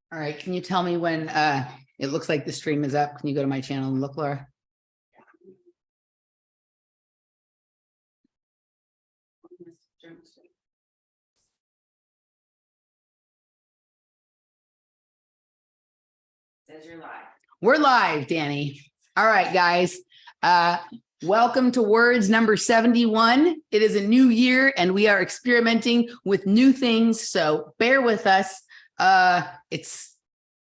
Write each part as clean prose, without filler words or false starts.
All right, can you tell me when it looks like the stream is up? Can you go to my channel and look, Laura? Says you're live. We're live, Dani. All right, guys. Welcome to Words number 71. It is a new year and we are experimenting with new things, so bear with us. It's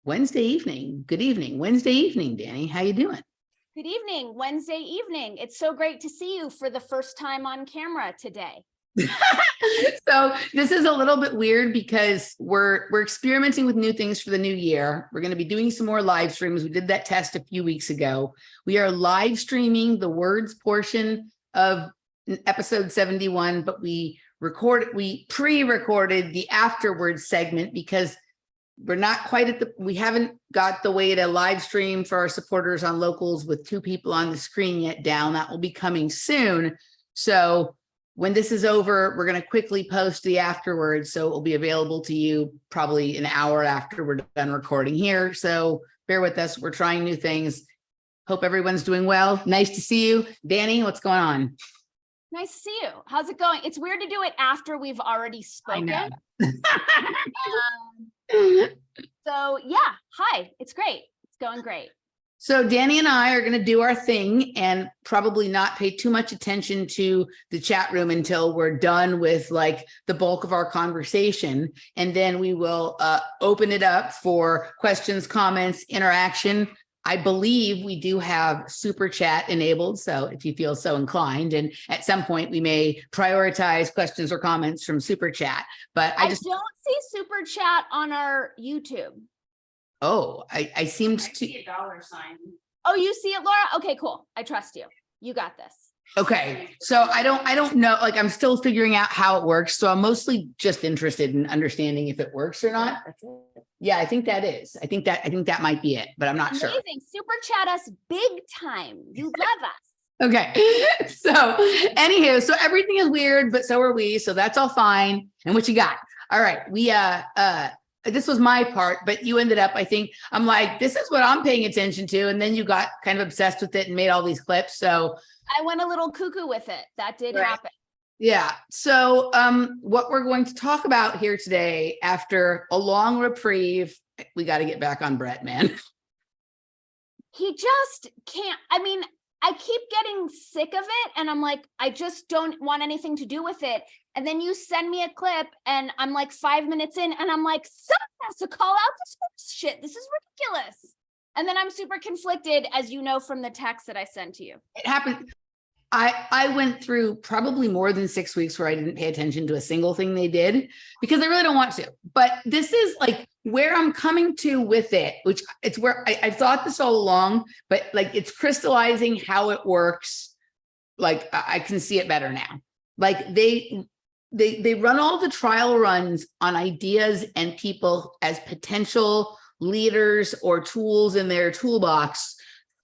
Wednesday evening. Good evening. Wednesday evening, Dani. How you doing? Good evening. Wednesday evening. It's so great to see you for the first time on camera today. So this is a little bit weird because we're experimenting with new things for the new year. We're going to be doing some more live streams. We did that test a few weeks ago. We are live streaming the words portion of episode 71, but we pre-recorded the afterwards segment because we're not quite we haven't got the way to live stream for our supporters on locals with 2 people on the screen yet down. That will be coming soon. So when this is over, we're going to quickly post the afterwards. So it will be available to you probably an hour after we're done recording here. So bear with us. We're trying new things. Hope everyone's doing well. Nice to see you. Dani, what's going on? Nice to see you. How's it going? It's weird to do it after we've already spoken. I know. So yeah, hi, it's great. It's going great. So Dani and I are going to do our thing and probably not pay too much attention to the chat room until we're done with like the bulk of our conversation. And then we will open it up for questions, comments, interaction. I believe we do have super chat enabled. So if you feel so inclined, and at some point we may prioritize questions or comments from super chat, but I just don't see super chat on our YouTube. Oh, I seemed to see a dollar sign. Oh, you see it, Laura? Okay, cool. I trust you. You got this. Okay. So I don't know, like I'm still figuring out how it works. So I'm mostly just interested in understanding if it works or not. That's it. Yeah, I think that is. I think that might be it, but I'm not sure. Amazing. Super chat us big time. You love us. Okay. So anywho, so everything is weird, but so are we. So that's all fine. And what you got? All right. We this was my part, but you ended up, I think, I'm like, this is what I'm paying attention to. And then you got kind of obsessed with it and made all these clips. So I went a little cuckoo with it. That did happen. Yeah. So what we're going to talk about here today, after a long reprieve, we got to get back on Brett, man. He just can't. I mean, I keep getting sick of it. And I'm like, I just don't want anything to do with it. And then you send me a clip and I'm like 5 minutes in and I'm like, someone has to call out this shit. This is ridiculous. And then I'm super conflicted, as you know, from the text that I sent to you. It happened. I went through probably more than 6 weeks where I didn't pay attention to a single thing they did because I really don't want to. But this is like where I'm coming to with it, which it's where I thought this all along, but like it's crystallizing how it works. Like I can see it better now. Like they run all the trial runs on ideas and people as potential leaders or tools in their toolbox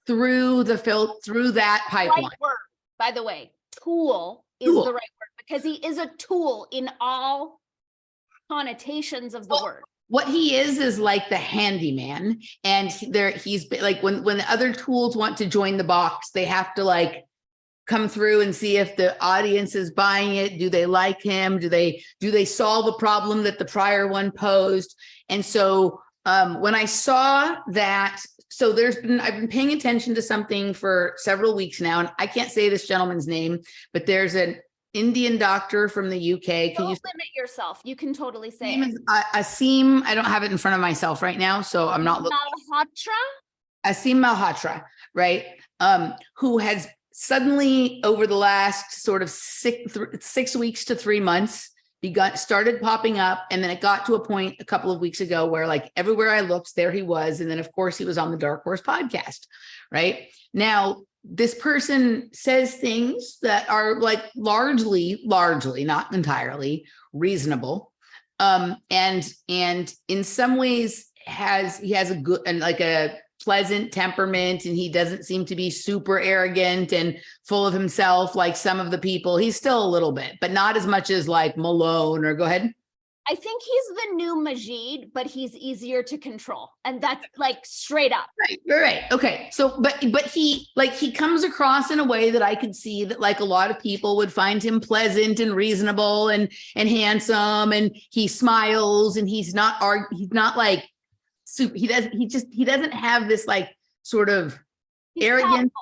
through that pipeline. Right word, by the way, tool is the right word because he is a tool in all connotations of the word. What he is like the handyman, and he's like when the other tools want to join the box, they have to like come through and see if the audience is buying it. Do they like him? Do they solve a problem that the prior one posed? And so when I saw that, so I've been paying attention to something for several weeks now, and I can't say this gentleman's name, but there's an Indian doctor from the UK. Don't limit yourself. You can totally say it. Asim. I don't have it in front of myself right now, so I'm not looking. Malhotra? Asim Malhotra, right? Who has suddenly over the last sort of 6 weeks to 3 months started popping up. And then it got to a point a couple of weeks ago where like everywhere I looked, there he was. And then of course he was on the Dark Horse podcast, right? Now, this person says things that are like largely, not entirely reasonable. And in some ways he has a good and like a pleasant temperament, and he doesn't seem to be super arrogant and full of himself like some of the people. He's still a little bit, but not as much as like Malone or go ahead. I think he's the new Majid, but he's easier to control. And that's like straight up. Right. Okay. So, but he comes across in a way that I could see that like a lot of people would find him pleasant and reasonable and handsome, and he smiles, and he's not like super, he doesn't have this like sort of He's arrogant,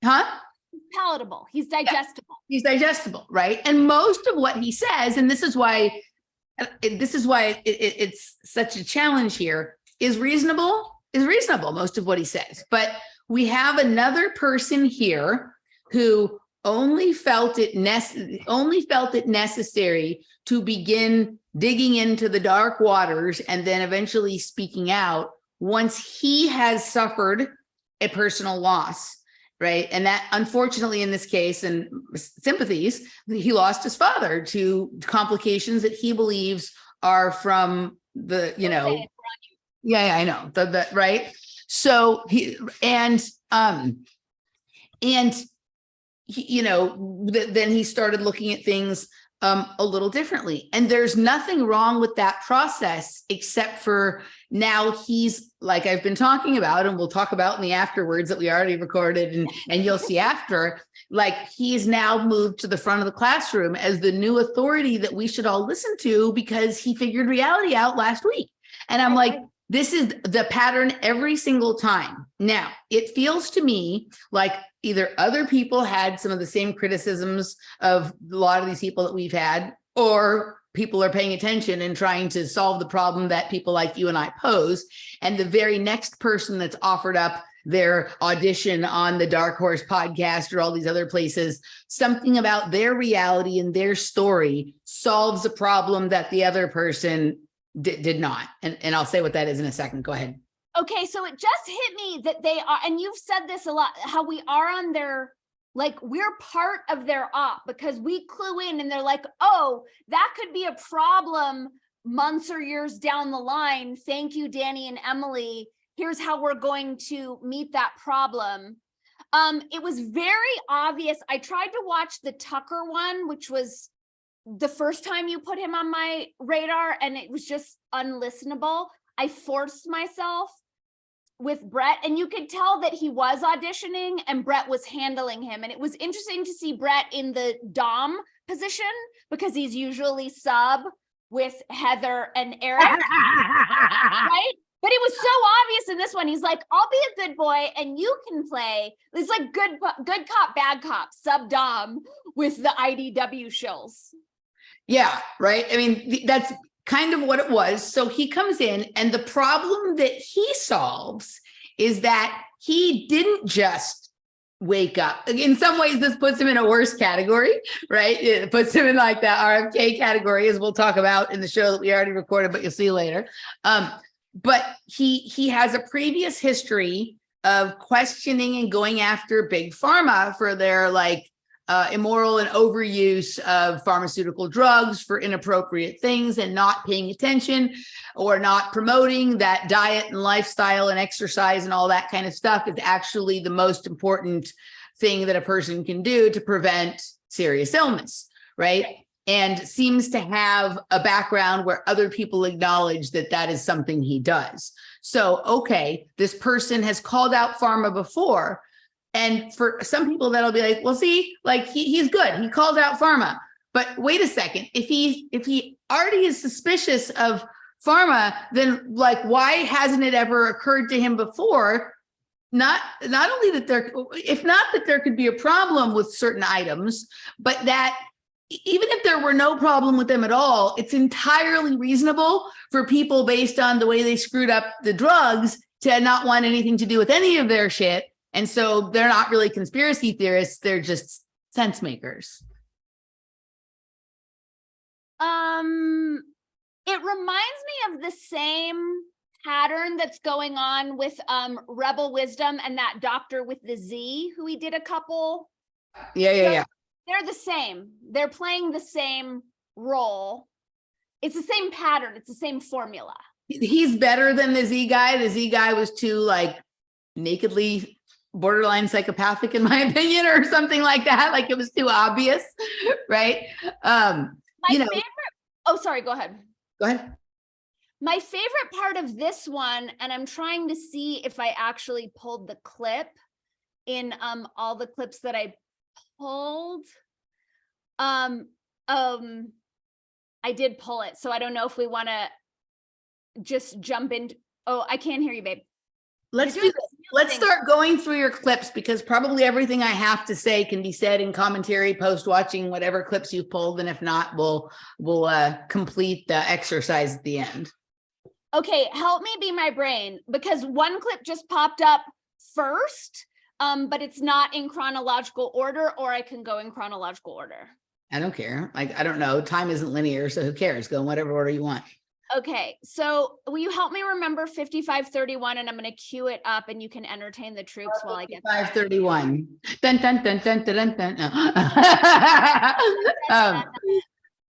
He's palatable. He's digestible. He's digestible, right? And most of what he says, and this is why it's such a challenge here, is reasonable. Most of what he says, but we have another person here who only felt it necessary to begin digging into the dark waters and then eventually speaking out once he has suffered a personal loss. Right. And that, unfortunately, in this case, and sympathies, he lost his father to complications that he believes are from the, yeah, I know the right. So then he started looking at things a little differently. And there's nothing wrong with that process, except for now he's, like I've been talking about, and we'll talk about in the afterwards that we already recorded and you'll see after, like he's now moved to the front of the classroom as the new authority that we should all listen to because he figured reality out last week. And I'm like, this is the pattern every single time. Now, it feels to me like either other people had some of the same criticisms of a lot of these people that we've had, or people are paying attention and trying to solve the problem that people like you and I pose. And the very next person that's offered up their audition on the Dark Horse podcast or all these other places, something about their reality and their story solves a problem that the other person did not. And I'll say what that is in a second. Go ahead. Okay, so it just hit me that they are, and you've said this a lot, how we are on their, like, we're part of their op because we clue in and they're like, oh, that could be a problem months or years down the line. Thank you, Dani and Emily. Here's how we're going to meet that problem. It was very obvious. I tried to watch the Tucker one, which was the first time you put him on my radar, and it was just unlistenable. I forced myself with Brett, and you could tell that he was auditioning and Brett was handling him. And it was interesting to see Brett in the Dom position because he's usually sub with Heather and Eric, right? But it was so obvious in this one. He's like, I'll be a good boy and you can play. It's like good cop, bad cop, sub Dom with the IDW shows. Yeah, right. I mean, that's kind of what it was. So he comes in, and the problem that he solves is that he didn't just wake up. In some ways, this puts him in a worse category, right? It puts him in like that RFK category, as we'll talk about in the show that we already recorded, but you'll see later. But he has a previous history of questioning and going after big pharma for their immoral and overuse of pharmaceutical drugs for inappropriate things, and not paying attention or not promoting that diet and lifestyle and exercise and all that kind of stuff is actually the most important thing that a person can do to prevent serious illness, right? And seems to have a background where other people acknowledge that that is something he does. So, okay, this person has called out pharma before. And for some people, that'll be like, well, see, like he's good. He called out pharma. But wait a second. If he already is suspicious of pharma, then like, why hasn't it ever occurred to him before? Not only that there could be a problem with certain items, but that even if there were no problem with them at all, it's entirely reasonable for people, based on the way they screwed up the drugs, to not want anything to do with any of their shit. And so they're not really conspiracy theorists. They're just sense makers. It reminds me of the same pattern that's going on with Rebel Wisdom and that doctor with the Z who he did a couple. Yeah. They're the same. They're playing the same role. It's the same pattern. It's the same formula. He's better than the Z guy. The Z guy was too like nakedly borderline psychopathic, in my opinion, or something like that. Like it was too obvious, right? My favorite. Oh, sorry. Go ahead. Go ahead. My favorite part of this one, and I'm trying to see if I actually pulled the clip in all the clips that I pulled. I did pull it, so I don't know if we want to just jump in. Oh, I can't hear you, babe. Let's do this. Let's start going through your clips, because probably everything I have to say can be said in commentary post watching whatever clips you've pulled, and if not, we'll complete the exercise at the end. Okay, help me be my brain, because one clip just popped up first, but it's not in chronological order, or I can go in chronological order. I don't care. Like, I don't know. Time isn't linear, so who cares? Go in whatever order you want. Okay, so will you help me remember 5531, and I'm going to cue it up, and you can entertain the troops while I get 531. Dun, dun, dun, dun, dun, dun, dun.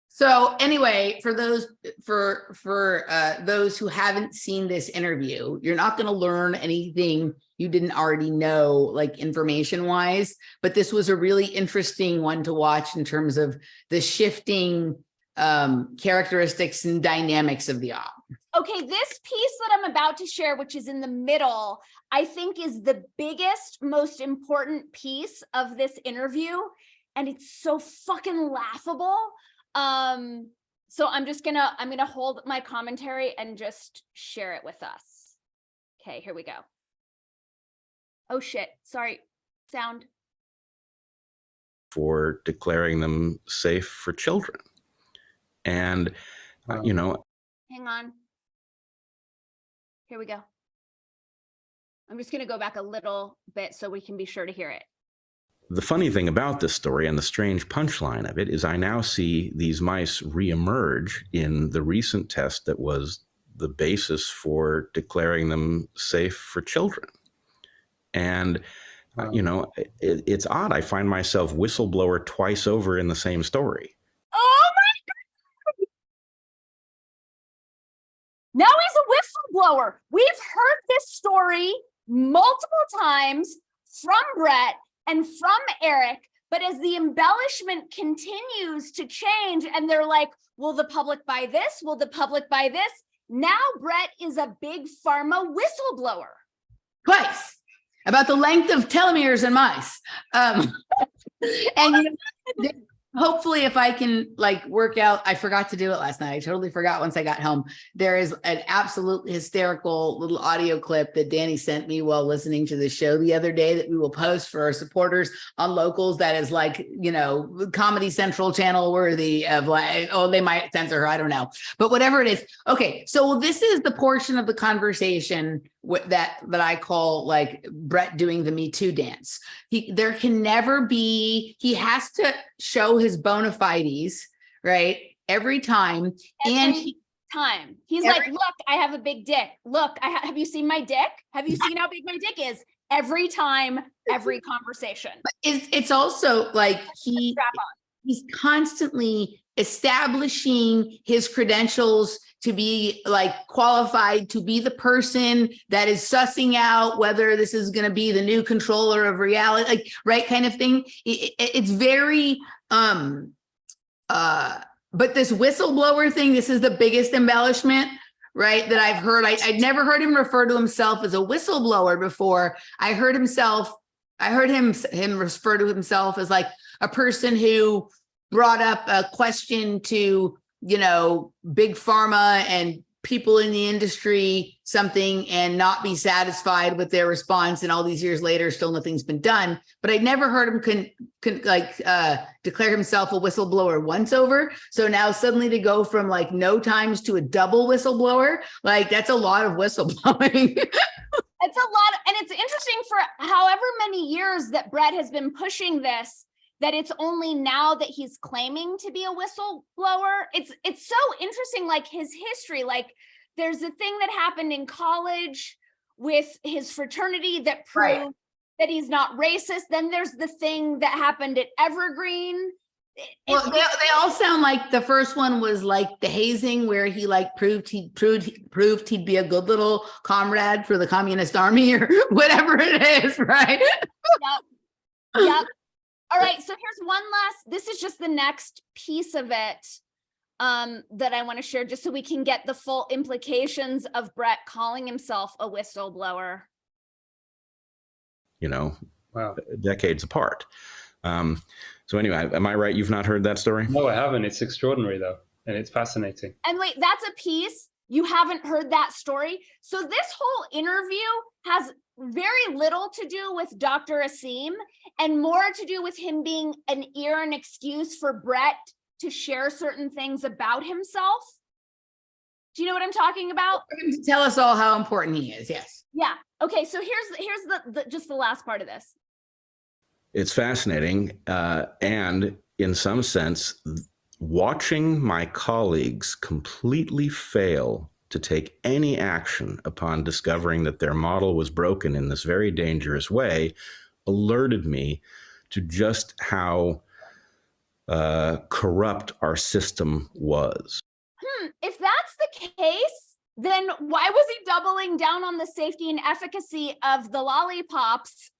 So anyway, for those those who haven't seen this interview, you're not going to learn anything you didn't already know, like information wise, but this was a really interesting one to watch in terms of the shifting characteristics and dynamics of the op. Okay, this piece that I'm about to share, which is in the middle, I think is the biggest, most important piece of this interview, and it's so fucking laughable. So I'm gonna hold my commentary and just share it with us. Okay, here we go. Oh shit, sorry, sound. For declaring them safe for children. And, you know, hang on. Here we go. I'm just gonna go back a little bit so we can be sure to hear it. The funny thing about this story and the strange punchline of it is I now see these mice reemerge in the recent test that was the basis for declaring them safe for children. And, you know, it's odd. I find myself whistleblower twice over in the same story. Oh my God! Now he's a whistleblower. We've heard this story multiple times from Brett and from Eric, but as the embellishment continues to change and they're like, will the public buy this? Will the public buy this? Now Brett is a big pharma whistleblower. Twice. About the length of telomeres in mice. And you know, hopefully if I can like work out, I forgot to do it last night. I totally forgot once I got home. There is an absolutely hysterical little audio clip that Dani sent me while listening to the show the other day that we will post for our supporters on Locals. That is like, you know, Comedy Central channel worthy of like, oh, they might censor her. I don't know, but whatever it is. Okay. So this is the portion of the conversation that I call like Brett doing the Me Too dance. There can never be, he has to show his bona fides, right? Every time. Time. He's like, look, I have a big dick. Look, have you seen my dick? Have you seen how big my dick is? Every time, every conversation. But it's also like he's constantly establishing his credentials to be like qualified to be the person that is sussing out whether this is going to be the new controller of reality, like right kind of thing. It's very but this whistleblower thing, this is the biggest embellishment, right, that I've heard. I'd never heard him refer to himself as a whistleblower before. I heard him refer to himself as like a person who brought up a question to, you know, big pharma and people in the industry something and not be satisfied with their response. And all these years later, still nothing's been done. But I never heard him declare himself a whistleblower once over. So now suddenly to go from like no times to a double whistleblower, like that's a lot of whistleblowing. It's a lot. And it's interesting for however many years that Brett has been pushing this, that it's only now that he's claiming to be a whistleblower. It's so interesting, like his history. Like there's a thing that happened in college with his fraternity that proved that he's not racist. Then there's the thing that happened at Evergreen. Well, they all sound like the first one was like the hazing, where he like proved he'd be a good little comrade for the communist army or whatever it is, right? Yep. All right, so here's one last, this is just the next piece of it. that I want to share just so we can get the full implications of Brett calling himself a whistleblower. You know, Wow. decades apart. So anyway, am I right? You've not heard that story? No, I haven't. It's extraordinary though. And it's fascinating. And wait, that's a piece. You haven't heard that story. So this whole interview has very little to do with Dr. Asim and more to do with him being an ear and excuse for Brett to share certain things about himself. Do you know what I'm talking about? For him to tell us all how important he is. Yes. Yeah. Okay. So here's the just the last part of this. It's fascinating. And in some sense, watching my colleagues completely fail to take any action upon discovering that their model was broken in this very dangerous way alerted me to just how corrupt our system was. If that's the case, then why was he doubling down on the safety and efficacy of the lollipops?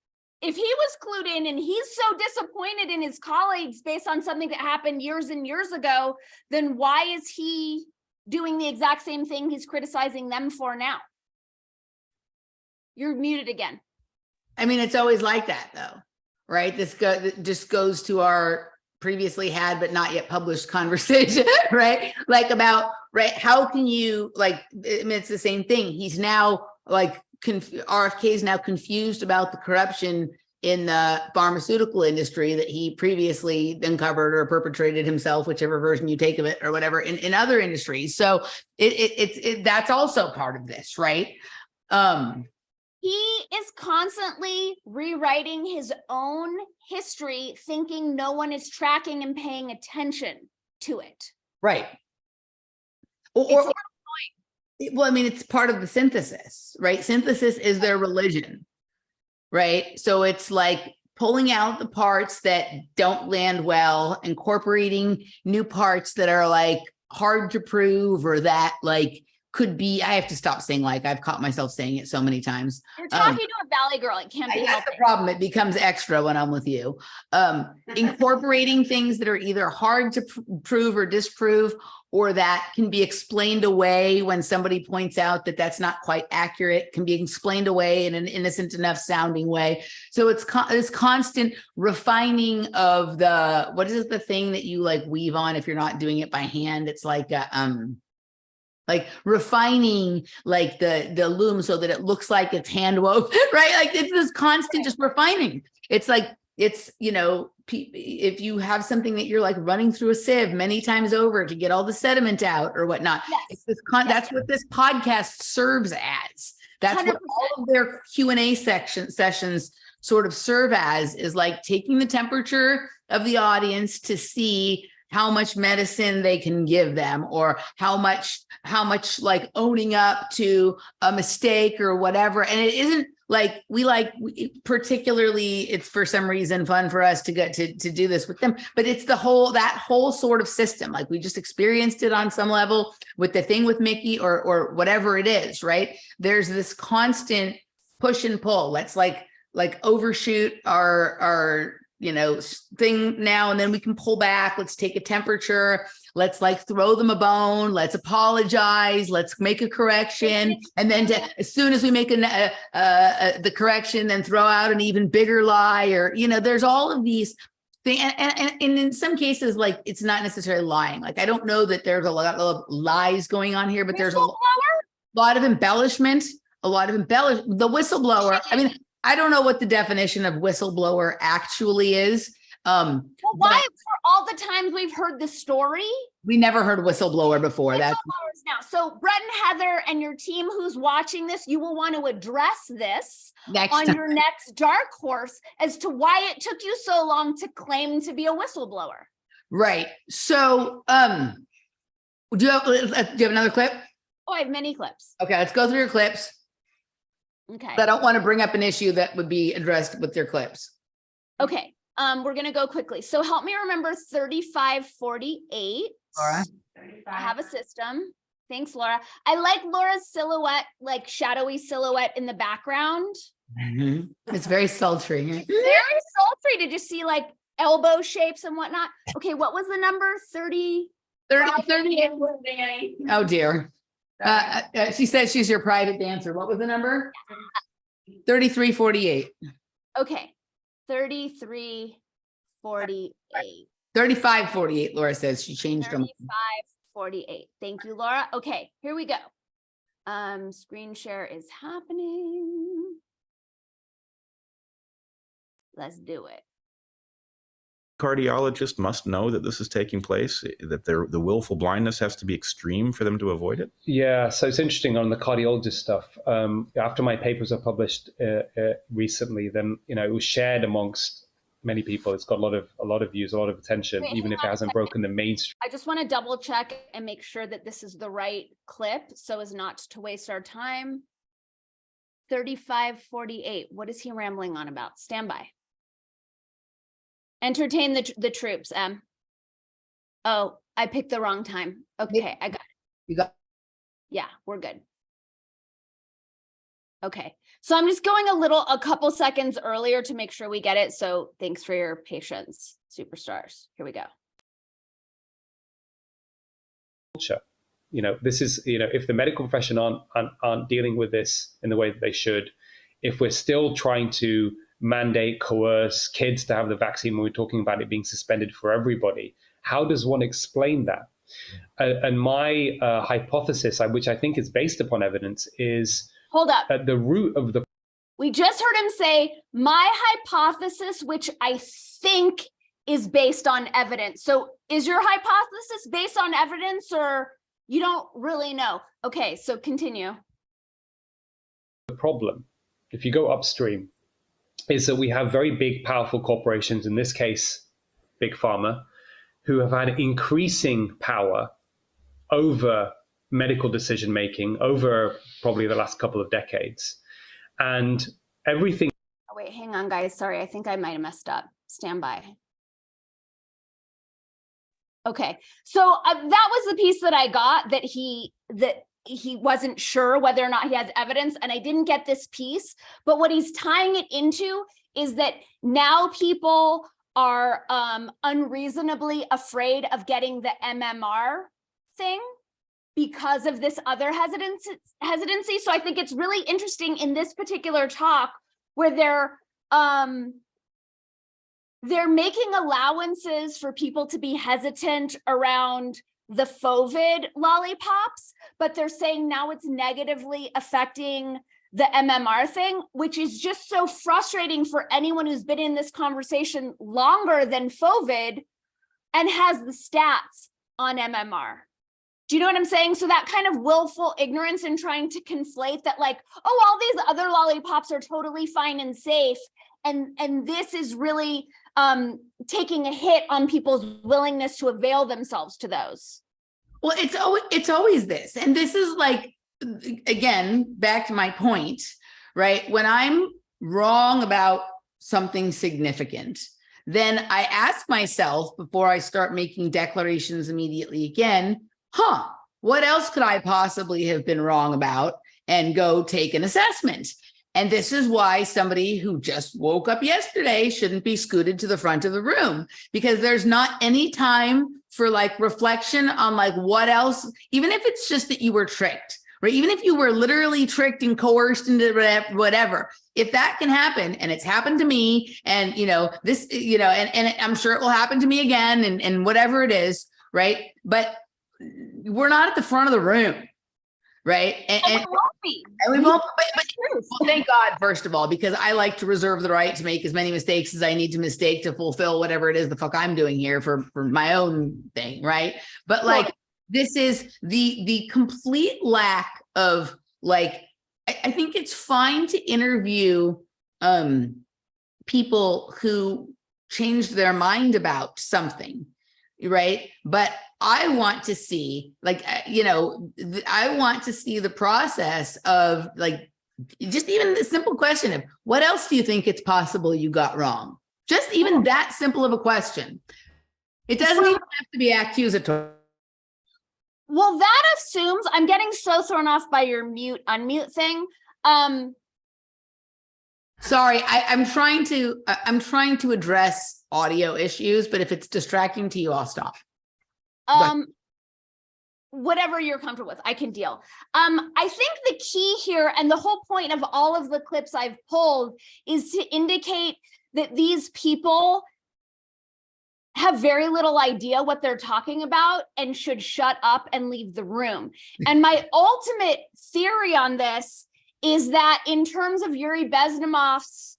If he was clued in and he's so disappointed in his colleagues based on something that happened years and years ago, then why is he doing the exact same thing he's criticizing them for now? You're muted again. I mean, it's always like that though, right? This just goes to our previously had but not yet published conversation, right? Like about, right, how can you, like, I mean, it's the same thing. He's now like, RFK is now confused about the corruption in the pharmaceutical industry that he previously uncovered or perpetrated himself, whichever version you take of it or whatever, in other industries. So that's also part of this, right? He is constantly rewriting his own history, thinking no one is tracking and paying attention to it. Right. Or well, I mean, it's part of the synthesis, right? Synthesis is their religion, right? So it's like pulling out the parts that don't land well, incorporating new parts that are like hard to prove or that like could be, I have to stop saying like, I've caught myself saying it so many times. You're talking to a Valley girl, it can't be That's helped. the problem. It becomes extra when I'm with you. Incorporating things that are either hard to prove or disprove, or that can be explained away when somebody points out that that's not quite accurate, can be explained away in an innocent enough sounding way. So it's this constant refining of the, what is the thing that you like weave on if you're not doing it by hand? It's like refining like the loom so that it looks like it's hand woven, right? Like it's this constant just refining. It's like, it's, you know, if you have something that you're like running through a sieve many times over to get all the sediment out or whatnot, Yes. it's this that's what this podcast serves as. That's 100%. what all of their Q&A sessions sort of serve as, is like taking the temperature of the audience to see how much medicine they can give them, or how much like owning up to a mistake or whatever. And it isn't like particularly, it's for some reason fun for us to get to do this with them, but it's that whole sort of system. Like we just experienced it on some level with the thing with Mickey or whatever it is, right? There's this constant push and pull. Let's like overshoot our you know, thing now, and then we can pull back. Let's take a temperature. Let's like throw them a bone. Let's apologize. Let's make a correction. And then as soon as we make the correction, then throw out an even bigger lie, or, you know, there's all of these things. And in some cases, like it's not necessarily lying. Like, I don't know that there's a lot of lies going on here, but there's a lot of embellishment, the whistleblower. I mean, I don't know what the definition of whistleblower actually is. Well, why for all the times we've heard the story? We never heard whistleblower before. Whistleblowers now. So Brett and Heather and your team who's watching this, you will want to address this on your next dark horse as to why it took you so long to claim to be a whistleblower. Right. So do you have another clip? Oh, I have many clips. Okay, let's go through your clips. Okay. I don't want to bring up an issue that would be addressed with your clips. Okay. We're going to go quickly. So help me remember 3548. Laura? I have a system. Thanks, Laura. I like Laura's silhouette, like shadowy silhouette in the background. It's very sultry. Very sultry. Did you see like elbow shapes and whatnot? Okay. What was the number? 30. 38. Oh dear. She says she's your private dancer. What was the number? 3348. Okay. 3348. 3548. Laura says she changed them. 3548. Thank you, Laura. Okay, here we go. Screen share is happening. Let's do it. Cardiologist must know that this is taking place, that the willful blindness has to be extreme for them to avoid it? Yeah, so it's interesting on the cardiologist stuff. After my papers are published recently, then it was shared amongst many people. It's got a lot of views, a lot of attention, Wait, even if it hasn't broken the mainstream. I just want to double check and make sure that this is the right clip so as not to waste our time. 3548. What is he rambling on about? Stand by. Entertain the troops, Em. Oh, I picked the wrong time. Okay, I got it. You got. Yeah, we're good. Okay, so I'm just going a couple seconds earlier to make sure we get it. So thanks for your patience, superstars. Here we go. This is, if the medical profession aren't dealing with this in the way that they should, if we're still trying to mandate, coerce kids to have the vaccine when we're talking about it being suspended for everybody, how does one explain that? And my hypothesis, which I think is based upon evidence, is hold up. At the root of the. We just heard him say my hypothesis, which I think is based on evidence. So is your hypothesis based on evidence, or you don't really know? Okay, so continue. The problem, if you go upstream, is that we have very big, powerful corporations, in this case, Big Pharma, who have had increasing power over medical decision-making over probably the last couple of decades. And everything. Oh, wait, hang on, guys. Sorry, I think I might have messed up. Stand by. Okay, so that was the piece that I got, that he wasn't sure whether or not he has evidence, and I didn't get this piece. But what he's tying it into is that now people are unreasonably afraid of getting the MMR thing because of this other hesitancy. So I think it's really interesting in this particular talk where they're making allowances for people to be hesitant around the FOVID lollipops, but they're saying now it's negatively affecting the MMR thing, which is just so frustrating for anyone who's been in this conversation longer than FOVID and has the stats on MMR. Do you know what I'm saying? So that kind of willful ignorance and trying to conflate that, like, oh, all these other lollipops are totally fine and safe, and this is really taking a hit on people's willingness to avail themselves to those. Well, it's always this. And this is like, again, back to my point, right? When I'm wrong about something significant, then I ask myself before I start making declarations immediately again, what else could I possibly have been wrong about, and go take an assessment. And this is why somebody who just woke up yesterday shouldn't be scooted to the front of the room, because there's not any time for like reflection on like what else, even if it's just that you were tricked, right? Even if you were literally tricked and coerced into whatever, if that can happen, and it's happened to me, and this, and I'm sure it will happen to me again, and whatever it is, right? But we're not at the front of the room. Right. And we won't be. And we won't. But thank God, first of all, because I like to reserve the right to make as many mistakes as I need to mistake to fulfill whatever it is the fuck I'm doing here for my own thing. Right. But like, this is the complete lack of like, I think it's fine to interview people who changed their mind about something. Right. But I want to see, like, I want to see the process of like, just even the simple question of what else do you think it's possible you got wrong? Just even that simple of a question. It doesn't even have to be accusatory. Well, that assumes, I'm getting so thrown off by your mute unmute thing. Sorry, I'm trying to address audio issues, but if it's distracting to you, I'll stop. whatever you're comfortable with, I can deal. I think the key here, and the whole point of all of the clips I've pulled, is to indicate that these people have very little idea what they're talking about and should shut up and leave the room. And my ultimate theory on this is that in terms of Yuri Bezmenov's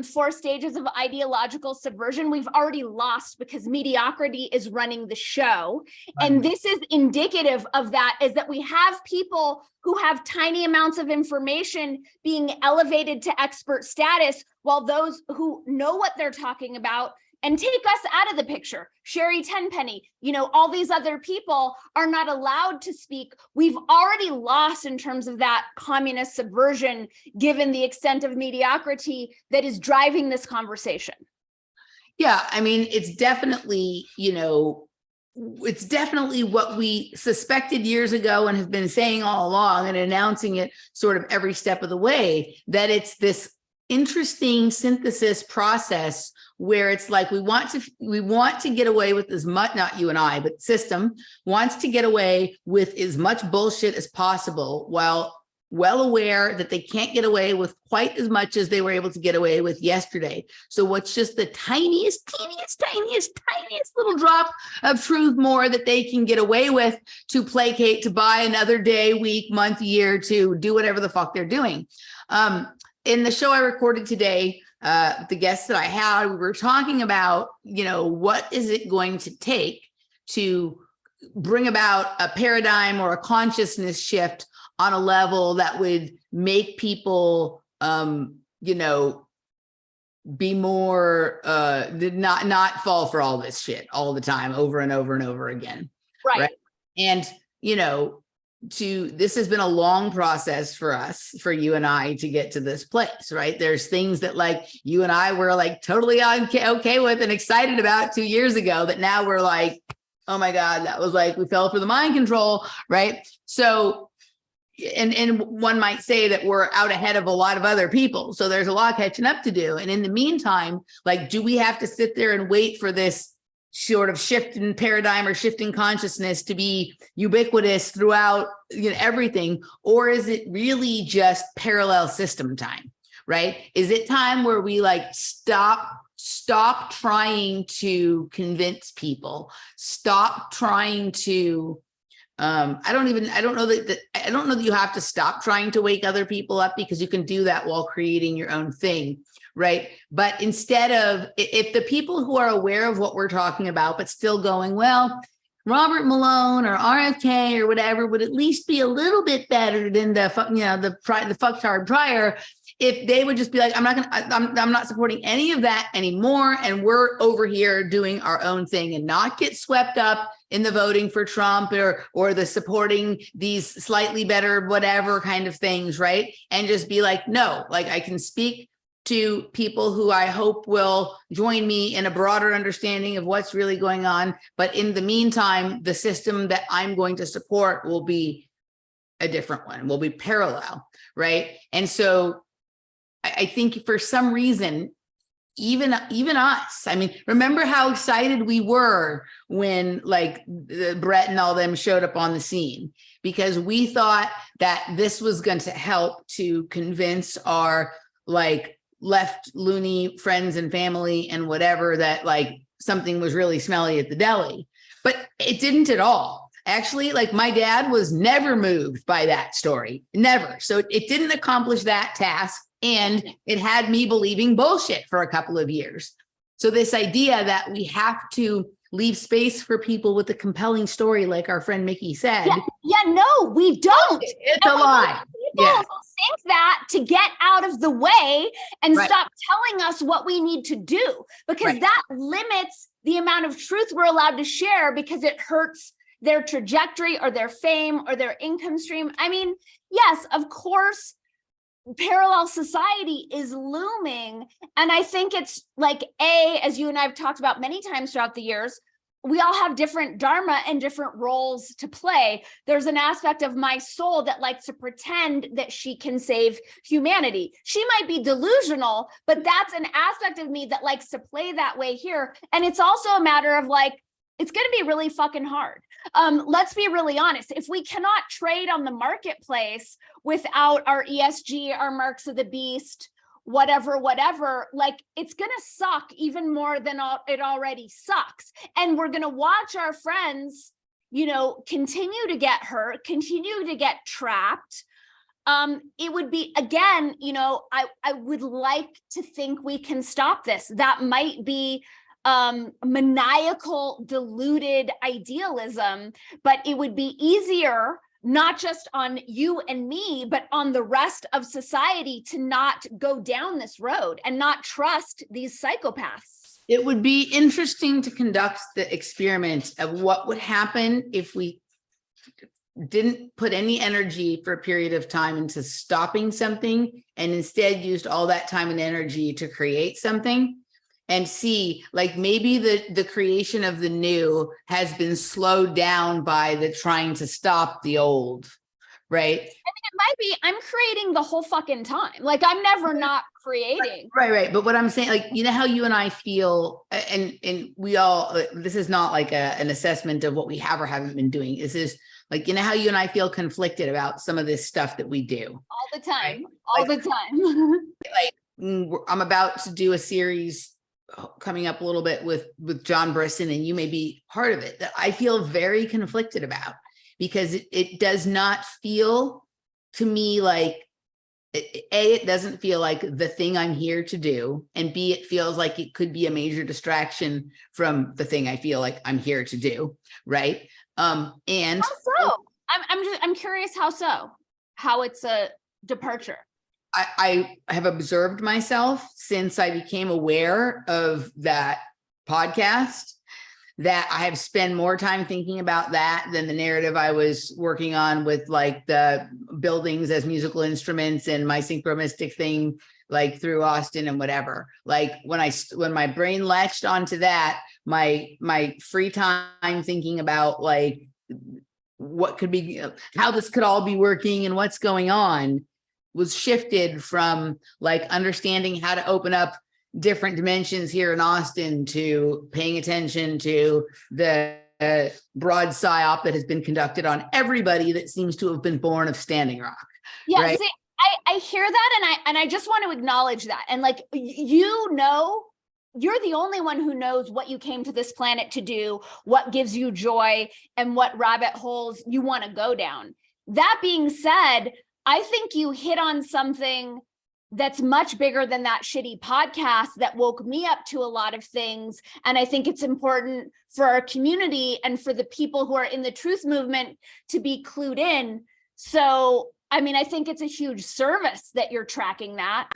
4 stages of ideological subversion, we've already lost because mediocrity is running the show. And this is indicative of that, is that we have people who have tiny amounts of information being elevated to expert status, while those who know what they're talking about and take us out of the picture, Sherry Tenpenny, all these other people are not allowed to speak. We've already lost in terms of that communist subversion, given the extent of mediocrity that is driving this conversation. Yeah, I mean, it's definitely, it's definitely what we suspected years ago and have been saying all along and announcing it sort of every step of the way, that it's this interesting synthesis process where it's like we want to get away with as much, not you and I, but system wants to get away with as much bullshit as possible, while well aware that they can't get away with quite as much as they were able to get away with yesterday. So what's just the tiniest little drop of truth more that they can get away with to placate, to buy another day, week, month, year, to do whatever the fuck they're doing. In the show I recorded today, the guests that I had, we were talking about, what is it going to take to bring about a paradigm or a consciousness shift on a level that would make people, be more, not fall for all this shit all the time, over and over and over again. Right. And, this has been a long process for us, for you and I, to get to this place, right? There's things that like you and I were like totally okay with and excited about 2 years ago that now we're like, oh my God, that was like, we fell for the mind control, right? So, and one might say that we're out ahead of a lot of other people. So there's a lot catching up to do. And in the meantime, like, do we have to sit there and wait for this sort of shift in paradigm or shifting consciousness to be ubiquitous throughout everything? Or is it really just parallel system time, right? Is it time where we like stop trying to convince people, stop trying to, I don't know that you have to stop trying to wake other people up, because you can do that while creating your own thing. Right. But instead of, if the people who are aware of what we're talking about, but still going, well, Robert Malone or RFK or whatever would at least be a little bit better than the fucktard prior, if they would just be like, I'm not supporting any of that anymore. And we're over here doing our own thing, and not get swept up in the voting for Trump or the supporting these slightly better, whatever kind of things. Right. And just be like, no, like I can speak to people who I hope will join me in a broader understanding of what's really going on. But in the meantime, the system that I'm going to support will be a different one, will be parallel, right? And so I think for some reason, even us, I mean, remember how excited we were when like Brett and all them showed up on the scene, because we thought that this was going to help to convince our like left loony friends and family and whatever that like something was really smelly at the deli. But it didn't at all. Actually, like my dad was never moved by that story, never. So it didn't accomplish that task, and it had me believing bullshit for a couple of years. So this idea that we have to leave space for people with a compelling story, like our friend Mickey said. No, we don't. It's a lie. People think that to get out of the way and stop telling us what we need to do, because that limits the amount of truth we're allowed to share, because it hurts their trajectory or their fame or their income stream. I mean, yes, of course, parallel society is looming. And I think it's like, as you and I have talked about many times throughout the years, we all have different dharma and different roles to play. There's an aspect of my soul that likes to pretend that she can save humanity. She might be delusional, but that's an aspect of me that likes to play that way here. And it's also a matter of like, it's going to be really fucking hard. Let's be really honest. If we cannot trade on the marketplace without our ESG, our marks of the beast, whatever, like it's going to suck even more than it already sucks. And we're going to watch our friends, you know, continue to get hurt, continue to get trapped. It would be, again, you know, I would like to think we can stop this. That might be maniacal, deluded idealism, but it would be easier, not just on you and me, but on the rest of society to not go down this road and not trust these psychopaths. It would be interesting to conduct the experiment of what would happen if we didn't put any energy for a period of time into stopping something and instead used all that time and energy to create something. And see, like maybe the creation of the new has been slowed down by the trying to stop the old, right? I mean, it might be, I'm creating the whole fucking time. Like I'm never not creating. Right. But what I'm saying, like, you know how you and I feel, and we all, this is not like an assessment of what we have or haven't been doing. This is like, you know how you and I feel conflicted about some of this stuff that we do. All the time, right? all the time. Like I'm about to do a series coming up a little bit with John Brisson, and you may be part of it, that I feel very conflicted about, because it does not feel to me like, it doesn't feel like the thing I'm here to do, and B, it feels like it could be a major distraction from the thing I feel like I'm here to do, right? And how so? I'm curious how so, how it's a departure. I have observed myself since I became aware of that podcast, that I have spent more time thinking about that than the narrative I was working on with like the buildings as musical instruments and my synchromistic thing, like through Austin and whatever. Like when my brain latched onto that, my free time thinking about like what could be, how this could all be working and what's going on, was shifted from like understanding how to open up different dimensions here in Austin to paying attention to the broad psyop that has been conducted on everybody that seems to have been born of Standing Rock. Yeah, right? see, I hear that, and I just want to acknowledge that. And like, you know, you're the only one who knows what you came to this planet to do, what gives you joy, and what rabbit holes you want to go down. That being said, I think you hit on something that's much bigger than that shitty podcast that woke me up to a lot of things. And I think it's important for our community and for the people who are in the truth movement to be clued in. So, I mean, I think it's a huge service that you're tracking that.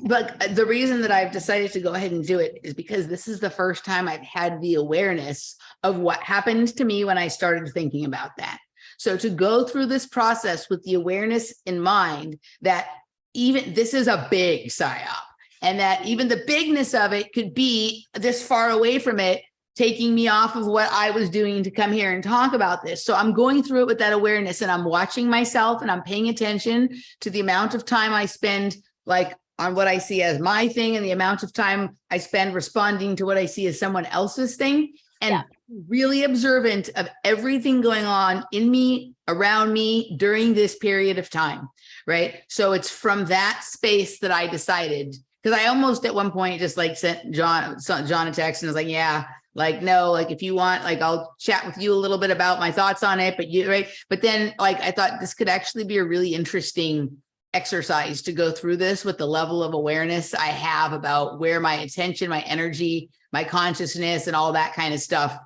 But the reason that I've decided to go ahead and do it is because this is the first time I've had the awareness of what happened to me when I started thinking about that. So to go through this process with the awareness in mind that even this is a big psyop, and that even the bigness of it could be this far away from it, taking me off of what I was doing to come here and talk about this. So I'm going through it with that awareness, and I'm watching myself, and I'm paying attention to the amount of time I spend like on what I see as my thing, and the amount of time I spend responding to what I see as someone else's thing. And really observant of everything going on in me, around me during this period of time, right? So it's from that space that I decided, because I almost at one point just like sent John a text and was like, yeah, like, no, like if you want, like I'll chat with you a little bit about my thoughts on it, but you, right? But then like I thought this could actually be a really interesting exercise to go through this with the level of awareness I have about where my attention, my energy, my consciousness, and all that kind of stuff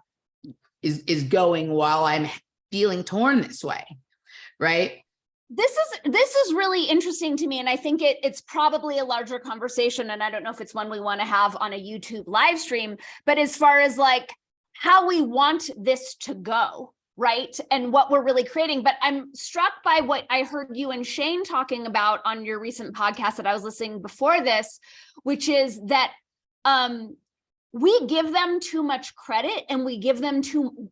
is going while I'm feeling torn this way, right? This is really interesting to me, and I think it's probably a larger conversation, and I don't know if it's one we want to have on a YouTube live stream, but as far as like how we want this to go, right? And what we're really creating. But I'm struck by what I heard you and Shane talking about on your recent podcast that I was listening before this, which is that we give them too much credit and we give them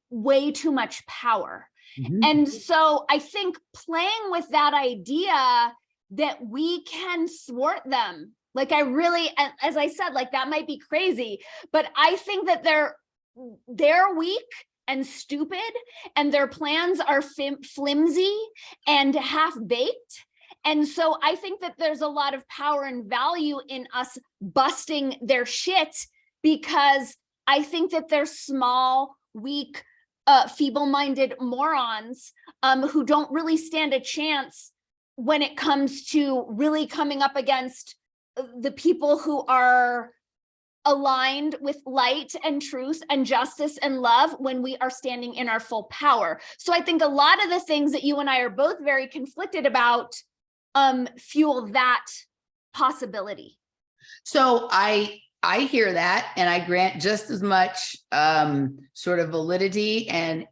way too much power. Mm-hmm. And so I think playing with that idea that we can thwart them, like I really, as I said, like that might be crazy, but I think that they're weak and stupid, and their plans are flimsy and half-baked. And so I think that there's a lot of power and value in us busting their shit, because I think that they're small, weak, feeble-minded morons who don't really stand a chance when it comes to really coming up against the people who are aligned with light and truth and justice and love when we are standing in our full power. So I think a lot of the things that you and I are both very conflicted about fuel that possibility. So I hear that, and I grant just as much sort of validity and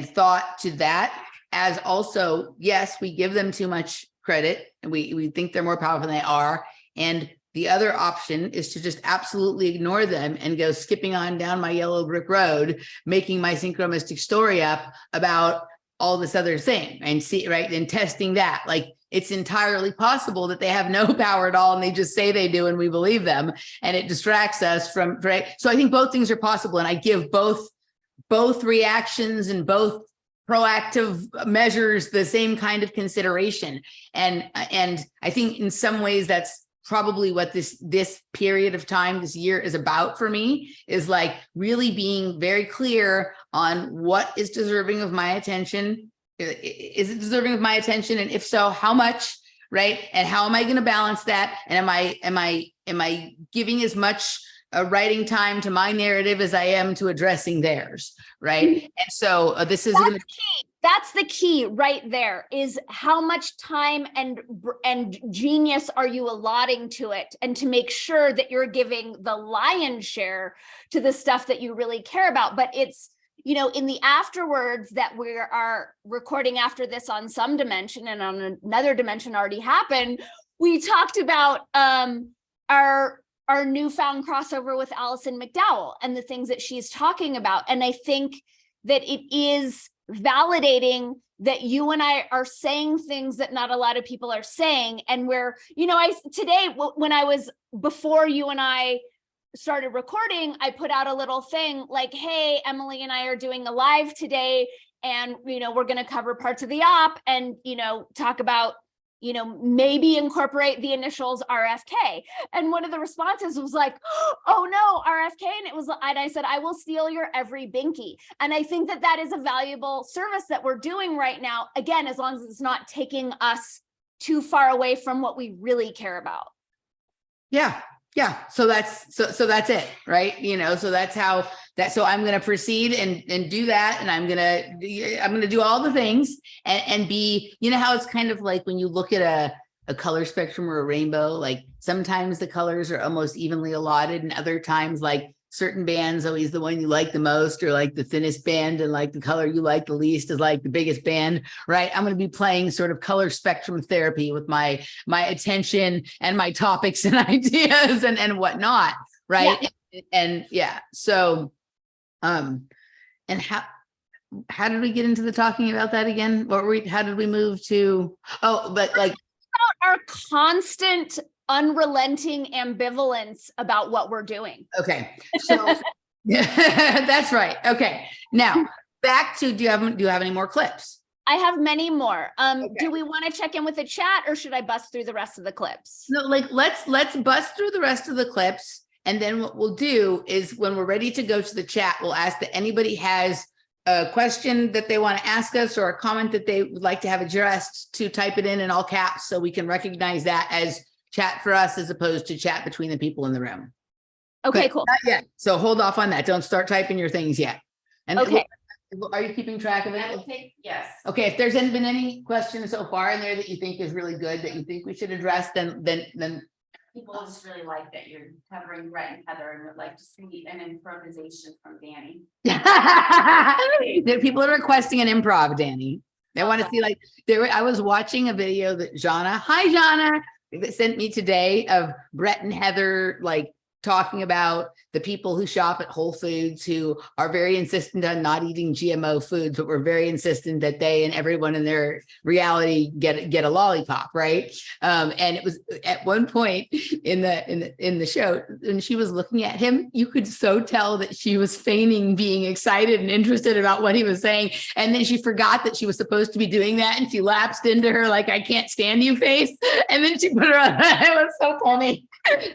thought to that, as also, yes, we give them too much credit, and we think they're more powerful than they are. And the other option is to just absolutely ignore them and go skipping on down my yellow brick road, making my synchromystic story up about all this other thing and see, right, and testing that. Like, it's entirely possible that they have no power at all and they just say they do and we believe them, and it distracts us from, right? So I think both things are possible, and I give both reactions and both proactive measures the same kind of consideration. And I think in some ways that's probably what this period of time, this year, is about for me, is like really being very clear on what is deserving of my attention. Is it deserving of my attention? And if so, how much, right? And how am I going to balance that? And am I giving as much writing time to my narrative as I am to addressing theirs, right? And so this is gonna key. That's the key right there, is how much time and genius are you allotting to it, and to make sure that you're giving the lion's share to the stuff that you really care about. But it's, you know, in the afterwards that we are recording after this on some dimension, and on another dimension already happened, we talked about our newfound crossover with Alison McDowell and the things that she's talking about. And I think that it is validating that you and I are saying things that not a lot of people are saying. And where, you know, today, when I was, before you and I started recording, I put out a little thing like, hey, Emily and I are doing a live today, and, you know, we're going to cover parts of the op and, you know, talk about, you know, maybe incorporate the initials RFK. And one of the responses was like, oh no, RFK. And I said, I will steal your every binky. And I think that that is a valuable service that we're doing right now. Again, as long as it's not taking us too far away from what we really care about. Yeah. So that's it, right? You know, so that's how that, so I'm going to proceed and do that. And I'm going to do all the things and be, you know, how it's kind of like when you look at a color spectrum or a rainbow, like sometimes the colors are almost evenly allotted, and other times, like certain bands, always the one you like the most, or like the thinnest band, and like the color you like the least is like the biggest band, right? I'm going to be playing sort of color spectrum therapy with my attention and my topics and ideas and whatnot, right? Yeah. And yeah, so and how did we get into the talking about that again? How did we move to, but like about our constant unrelenting ambivalence about what we're doing. Okay. So yeah, that's right. Okay. Now back to, do you have any more clips? I have many more. Okay. Do we want to check in with the chat, or should I bust through the rest of the clips? No, like let's bust through the rest of the clips. And then what we'll do is, when we're ready to go to the chat, we'll ask that anybody has a question that they want to ask us, or a comment that they would like to have addressed, to type it in all caps, so we can recognize that as chat for us, as opposed to chat between the people in the room. Okay, but cool. Not yet. So hold off on that. Don't start typing your things yet. And okay. Are you keeping track of it? I will take, yes. Okay. If there's been any questions so far in there that you think is really good, that you think we should address, then People just really like that you're covering Brett and Heather, and would like to see an improvisation from Dani. There are people that are requesting an improv, Dani. They want to see, like, I was watching a video that Jana, that sent me today, of Brett and Heather like talking about the people who shop at Whole Foods who are very insistent on not eating GMO foods, but were very insistent that they and everyone in their reality get a lollipop, right? And it was at one point in the show, when she was looking at him, you could so tell that she was feigning being excited and interested about what he was saying. And then she forgot that she was supposed to be doing that. And she lapsed into her, like, I can't stand you face. And then she put her on. It was so funny.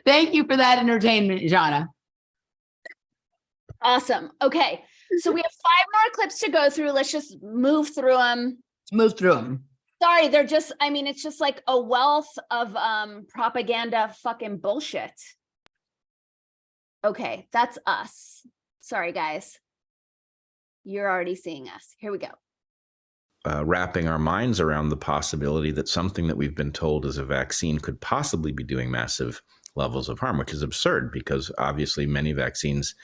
Thank you for that entertainment, Jana. Awesome. Okay. So we have 5 more clips to go through. Let's just move through them. Move through them. Sorry, they're just, I mean, it's just like a wealth of propaganda fucking bullshit. Okay, that's us. Sorry, guys. You're already seeing us. Here we go. Wrapping our minds around the possibility that something that we've been told is a vaccine could possibly be doing massive levels of harm, which is absurd because obviously many vaccines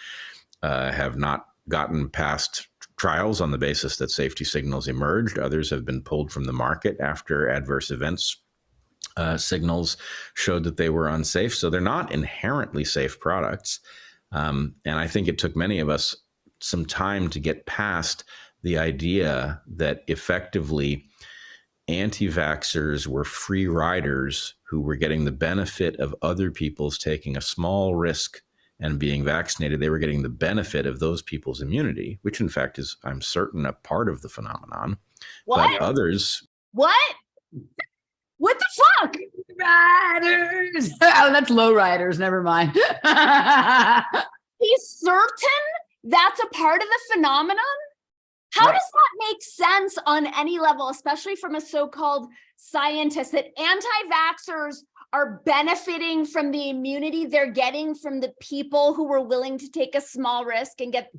have not gotten past trials on the basis that safety signals emerged. Others have been pulled from the market after adverse events signals showed that they were unsafe. So they're not inherently safe products. And I think it took many of us some time to get past the idea that effectively anti-vaxxers were free riders who were getting the benefit of other people's taking a small risk and being vaccinated. They were getting the benefit of those people's immunity, which in fact is, I'm certain, a part of the phenomenon. What? But others... What? What the fuck? Riders. Oh, that's low riders. Never mind. He's certain that's a part of the phenomenon? How does that make sense on any level, especially from a so-called scientist, that anti-vaxxers are benefiting from the immunity they're getting from the people who were willing to take a small risk and get...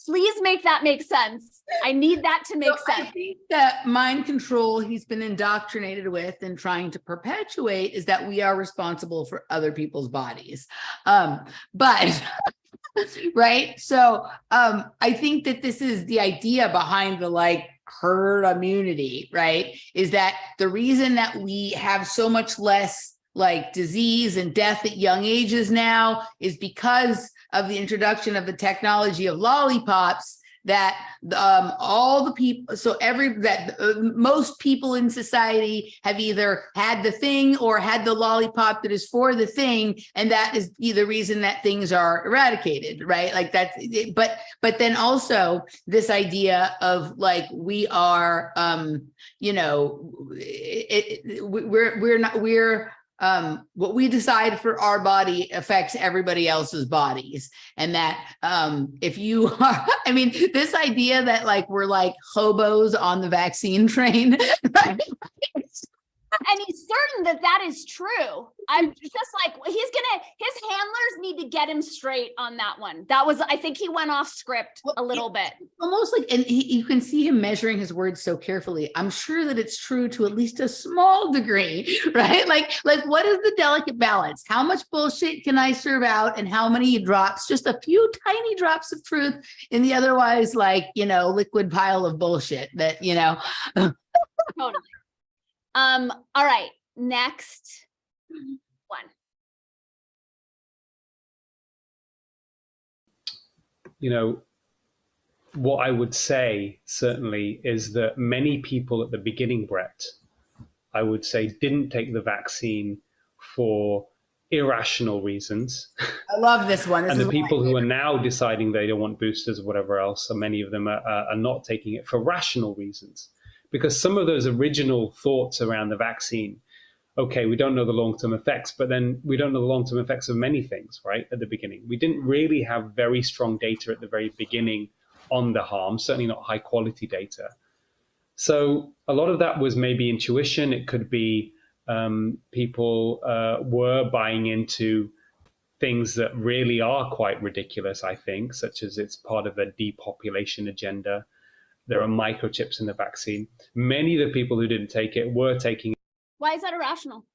Please make that make sense. I need that to make sense. I think that mind control he's been indoctrinated with and trying to perpetuate is that we are responsible for other people's bodies. But right. So I think that this is the idea behind the like herd immunity, right? Is that the reason that we have so much less like disease and death at young ages now is because of the introduction of the technology of lollipops, that all the people, most people in society have either had the thing or had the lollipop that is for the thing, and that is the reason that things are eradicated, right? Like that's, but then also this idea of like we are, what we decide for our body affects everybody else's bodies. And that if you are, I mean, this idea that like we're like hobos on the vaccine train. Right? And he's certain that that is true. I'm just like, his handlers need to get him straight on that one. That was, I think he went off script a little bit. Almost like, and you can see him measuring his words so carefully. I'm sure that it's true to at least a small degree, right? Like what is the delicate balance? How much bullshit can I serve out and how many drops, just a few tiny drops of truth in the otherwise like, liquid pile of bullshit that, Totally. All right, next one. What I would say certainly is that many people at the beginning, Brett, I would say didn't take the vaccine for irrational reasons. I love this one. And the people who are now deciding they don't want boosters or whatever else, so many of them are not taking it for rational reasons. Because some of those original thoughts around the vaccine, okay, we don't know the long-term effects, but then we don't know the long-term effects of many things, right, at the beginning. We didn't really have very strong data at the very beginning on the harm, certainly not high-quality data. So a lot of that was maybe intuition. It could be people were buying into things that really are quite ridiculous, I think, such as it's part of a depopulation agenda. There are microchips in the vaccine. Many of the people who didn't take it were taking it. Why is that irrational?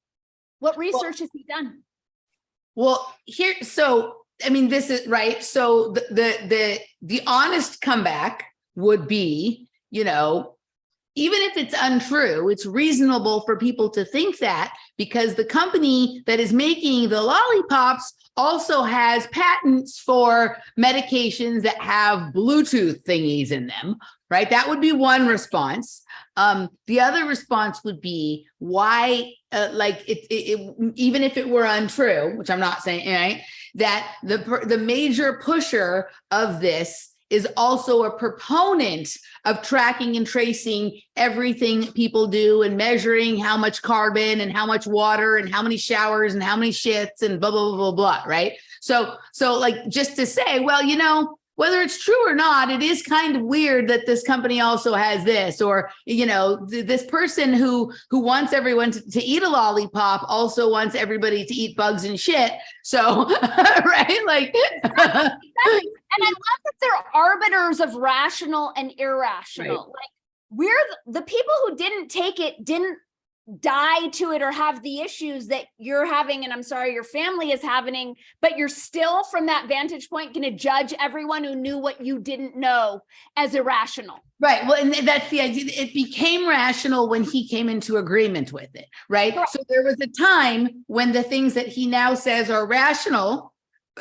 What research has he done? Well, this is right. So the honest comeback would be, even if it's untrue, it's reasonable for people to think that, because the company that is making the lollipops also has patents for medications that have Bluetooth thingies in them, right? That would be one response. The other response would be why, like even if it were untrue, which I'm not saying, right, that the major pusher of this is also a proponent of tracking and tracing everything people do and measuring how much carbon and how much water and how many showers and how many shits and blah, blah, blah, blah, blah, right? So like, just to say, well, you know, whether it's true or not, it is kind of weird that this company also has this, or, you know, this person who wants everyone to eat a lollipop also wants everybody to eat bugs and shit. So, right, like. Exactly. And I love that they're arbiters of rational and irrational. Right. Like, we're the people who didn't take it, didn't die to it or have the issues that you're having, and I'm sorry your family is having, but you're still, from that vantage point, going to judge everyone who knew what you didn't know as irrational. Right. Well, and that's the idea. It became rational when he came into agreement with it, right? Correct. So there was a time when the things that he now says are rational,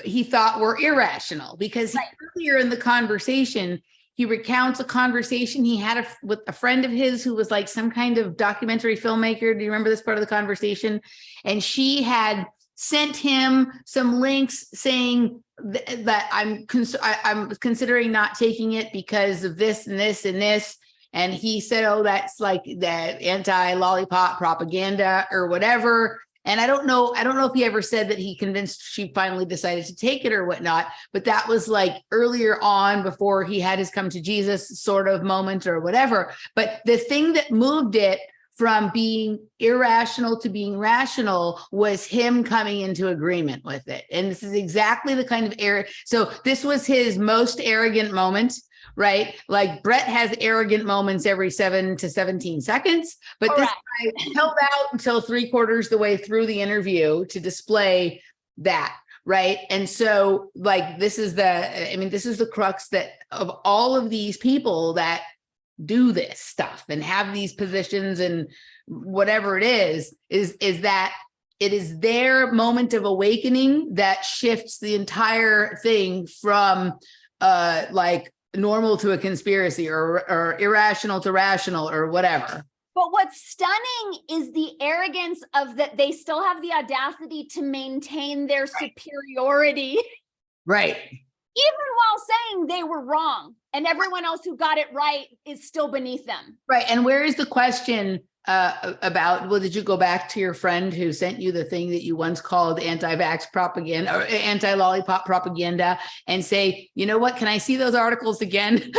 he thought were irrational, because Right. earlier in the conversation, he recounts a conversation he had with a friend of his who was like some kind of documentary filmmaker. Do you remember this part of the conversation? And she had sent him some links saying that I'm considering not taking it because of this and this and this. And he said, oh, that's like that anti-lollipop propaganda or whatever. And I don't know if he ever said that he convinced she finally decided to take it or whatnot, but that was like earlier on, before he had his come to Jesus sort of moment or whatever. But the thing that moved it from being irrational to being rational was him coming into agreement with it. And this is exactly the kind of error. So this was his most arrogant moment, right? Like Brett has arrogant moments every 7 to 17 seconds, but Correct. this guy held out until 3/4 the way through the interview to display that. Right. And so like, this is the crux that of all of these people that do this stuff and have these positions and whatever it is that it is their moment of awakening that shifts the entire thing from like normal to a conspiracy or irrational to rational or whatever. But what's stunning is the arrogance of that they still have the audacity to maintain their superiority. Right. Even while saying they were wrong, and everyone else who got it right is still beneath them. Right. And where is the question about, well, did you go back to your friend who sent you the thing that you once called anti-vax propaganda or anti-lollipop propaganda and say, you know what, can I see those articles again?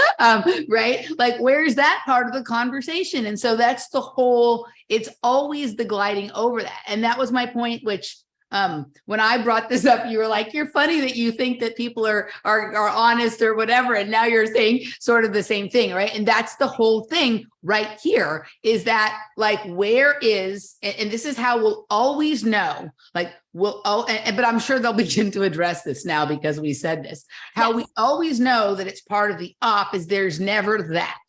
Right? Like, where's that part of the conversation? And so that's the whole, it's always the gliding over that. And that was my point, which when I brought this up, you were like, you're funny that you think that people are honest or whatever. And now you're saying sort of the same thing, right? And that's the whole thing right here, is that like, where is, and this is how we'll always know, like but I'm sure they'll begin to address this now because we said this, how we always know that it's part of the op is there's never that,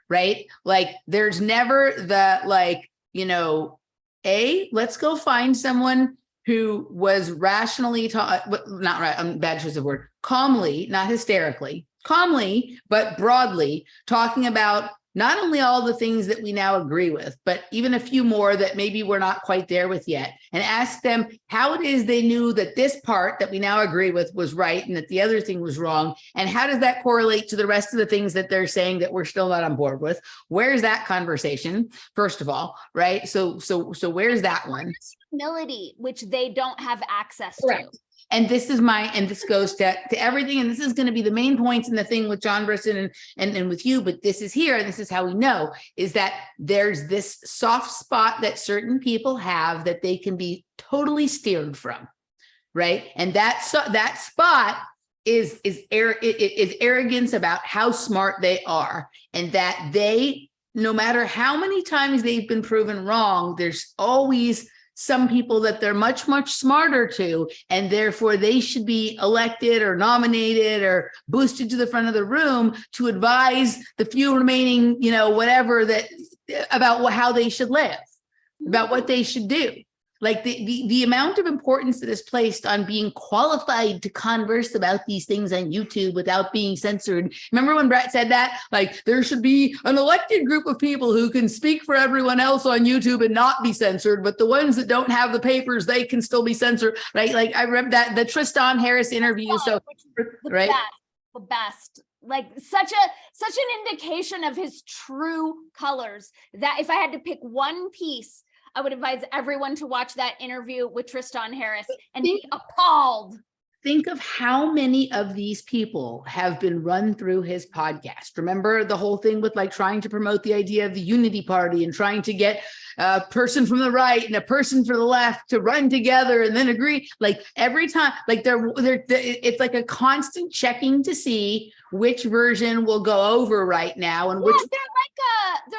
right? Like there's never the, like, you know, let's go find someone who was rationally not right, I'm bad choice of word, calmly, not hysterically, calmly, but broadly talking about not only all the things that we now agree with, but even a few more that maybe we're not quite there with yet, and ask them how it is they knew that this part that we now agree with was right and that the other thing was wrong. And how does that correlate to the rest of the things that they're saying that we're still not on board with? Where's that conversation, first of all, right? So where's that one? Humility, which they don't have access Correct. to. And this goes to everything. And this is going to be the main points in the thing with John Brisson and with you, but this is here. And this is how we know is that there's this soft spot that certain people have that they can be totally steered from. Right. And that spot is arrogance about how smart they are, and that they, no matter how many times they've been proven wrong, there's always some people that they're much, much smarter to, and therefore they should be elected or nominated or boosted to the front of the room to advise the few remaining, whatever that about how they should live, about what they should do. Like the amount of importance that is placed on being qualified to converse about these things on YouTube without being censored. Remember when Brett said that? Like, there should be an elected group of people who can speak for everyone else on YouTube and not be censored, but the ones that don't have the papers, they can still be censored, right? Like, I remember that, the Tristan Harris interview. So, right? The best. Like such an indication of his true colors, that if I had to pick one piece, I would advise everyone to watch that interview with Tristan Harris and be appalled. Think of how many of these people have been run through his podcast. Remember the whole thing with like trying to promote the idea of the unity party and trying to get a person from the right and a person from the left to run together and then agree. Like every time, like it's like a constant checking to see which version will go over right now and which they're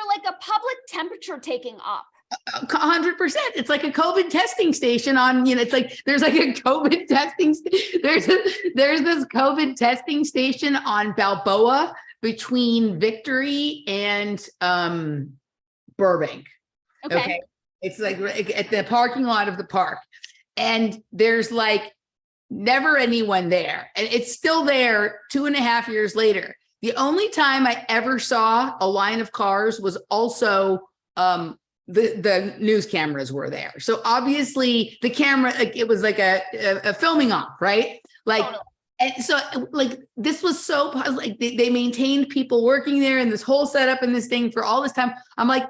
like a public temperature taking up. 100%. It's like a COVID testing station on, it's like, there's like a COVID testing, there's this COVID testing station on Balboa between Victory and Burbank. Okay. It's like at the parking lot of the park. And there's like never anyone there. And it's still there 2.5 years later. The only time I ever saw a line of cars was also, the news cameras were there. So obviously the camera, like it was like a filming op, right? Like, and so like, this was so like they maintained people working there and this whole setup and this thing for all this time. I'm like,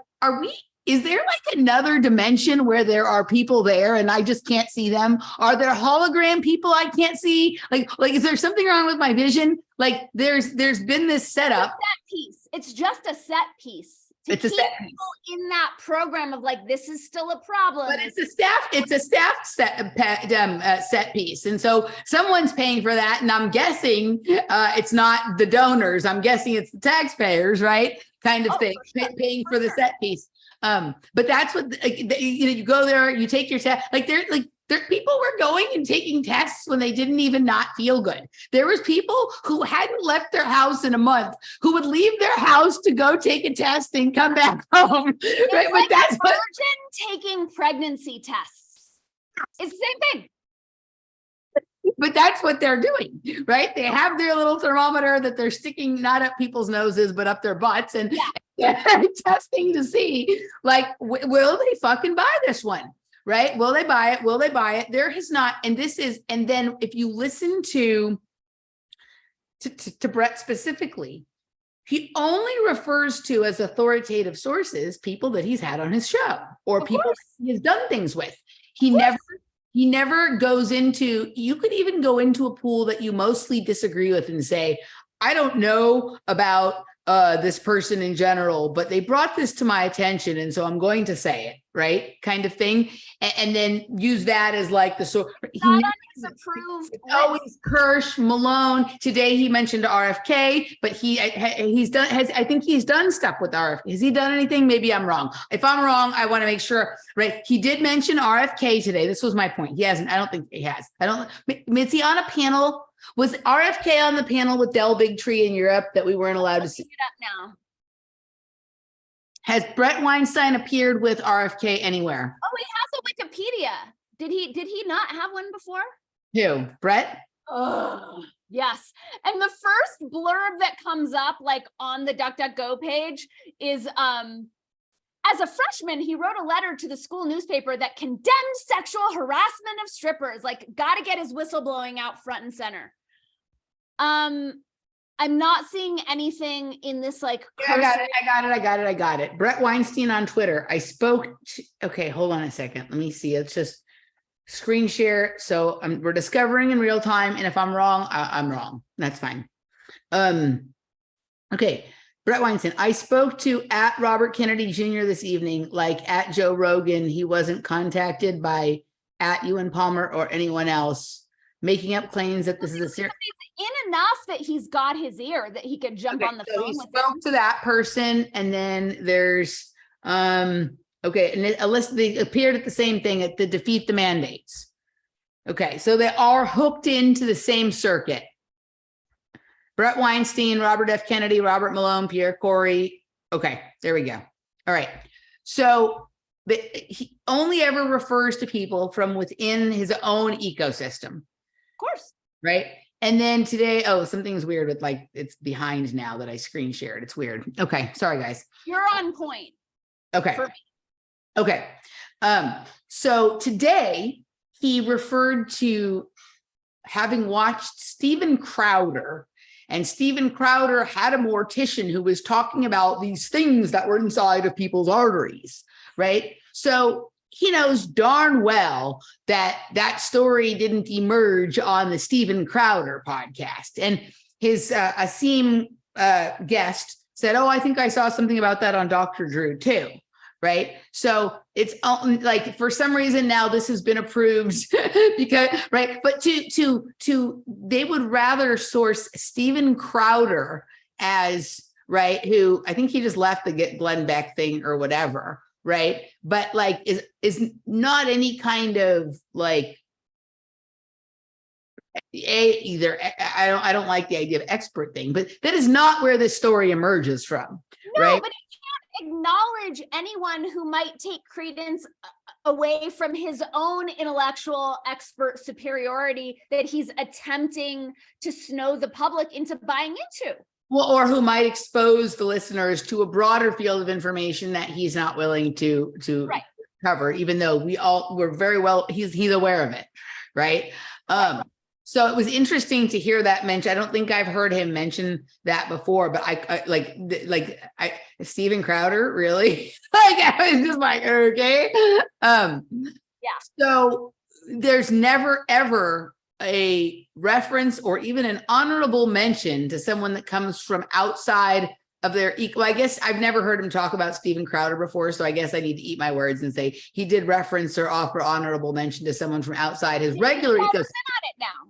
is there like another dimension where there are people there and I just can't see them? Are there hologram people I can't see? Like, is there something wrong with my vision? Like there's been this setup. Set piece. It's just a set piece. It's a set piece in that program of like, this is still a problem. But it's a staff set piece. And so someone's paying for that. And I'm guessing it's not the donors. I'm guessing it's the taxpayers, right? Kind of thing, paying for the set piece. But that's what, you go there, you take your test, there people were going and taking tests when they didn't even not feel good. There was people who hadn't left their house in a month who would leave their house to go take a test and come back home. Right? Like but that's a virgin taking pregnancy tests. It's the same thing. But that's what they're doing, right? They have their little thermometer that they're sticking not up people's noses, but up their butts and testing to see, like, will they fucking buy this one? Right? Will they buy it? Will they buy it? There has not. And this is, and then if you listen to Brett specifically, he only refers to as authoritative sources people that he's had on his show or people he has done things with. He never goes into, you could even go into a pool that you mostly disagree with and say, I don't know about this person in general, but they brought this to my attention. And so I'm going to say it, right? Kind of thing. And then use that as like the sort. Always Kirsch, Malone. Today he mentioned RFK, but I think he's done stuff with RFK. Has he done anything? Maybe I'm wrong. If I'm wrong, I want to make sure, right? He did mention RFK today. This was my point. He hasn't. I don't think he has. Is he on a panel? Was RFK on the panel with Del Bigtree in Europe that we weren't allowed to see? It up now. Has Brett Weinstein appeared with RFK anywhere? Oh, he has a Wikipedia. Did he not have one before? Who? Brett? Oh, yes. And the first blurb that comes up like on the DuckDuckGo page is as a freshman, he wrote a letter to the school newspaper that condemned sexual harassment of strippers. Like, got to get his whistleblowing out front and center. I'm not seeing anything in this like. I got it. Brett Weinstein on Twitter. Okay, hold on a second. Let me see. It's just screen share. So we're discovering in real time. And if I'm wrong, I'm wrong. That's fine. Okay. Brett Weinstein, I spoke to at Robert Kennedy Jr. this evening, like at Joe Rogan. He wasn't contacted by at Ewan Palmer or anyone else, making up claims that this is a serious. In enough that he's got his ear that he could jump on the phone. He spoke to that person, and then there's Okay, and they appeared at the same thing at the defeat the mandates. Okay, so they are hooked into the same circuit. Brett Weinstein, Robert F. Kennedy, Robert Malone, Pierre Corey. Okay, there we go. All right. So he only ever refers to people from within his own ecosystem. Of course. Right. And then today, oh, something's weird with like, it's behind now that I screen shared. It's weird. Okay. Sorry, guys. You're on point. Okay. For me. Okay. So today he referred to having watched Steven Crowder, and Steven Crowder had a mortician who was talking about these things that were inside of people's arteries, right? So he knows darn well that that story didn't emerge on the Steven Crowder podcast. And his Asim guest said, oh, I think I saw something about that on Dr. Drew too. Right. So it's like, for some reason now this has been approved because, right. But they would rather source Steven Crowder as, right, who I think he just left the get Glenn Beck thing or whatever. Right. But like, is not any kind of like, I don't like the idea of expert thing, but that is not where this story emerges from. No, right? But acknowledge anyone who might take credence away from his own intellectual expert superiority that he's attempting to snow the public into buying into. Well, or who might expose the listeners to a broader field of information that he's not willing to right. cover, even though we're very well, he's aware of it, right? So it was interesting to hear that mentioned. I don't think I've heard him mention that before, but I Steven Crowder, really? Like, I was just like, okay. Yeah. So there's never, ever a reference or even an honorable mention to someone that comes from outside of their equal. I guess I've never heard him talk about Steven Crowder before, so I guess I need to eat my words and say he did reference or offer honorable mention to someone from outside his regular ecosystem.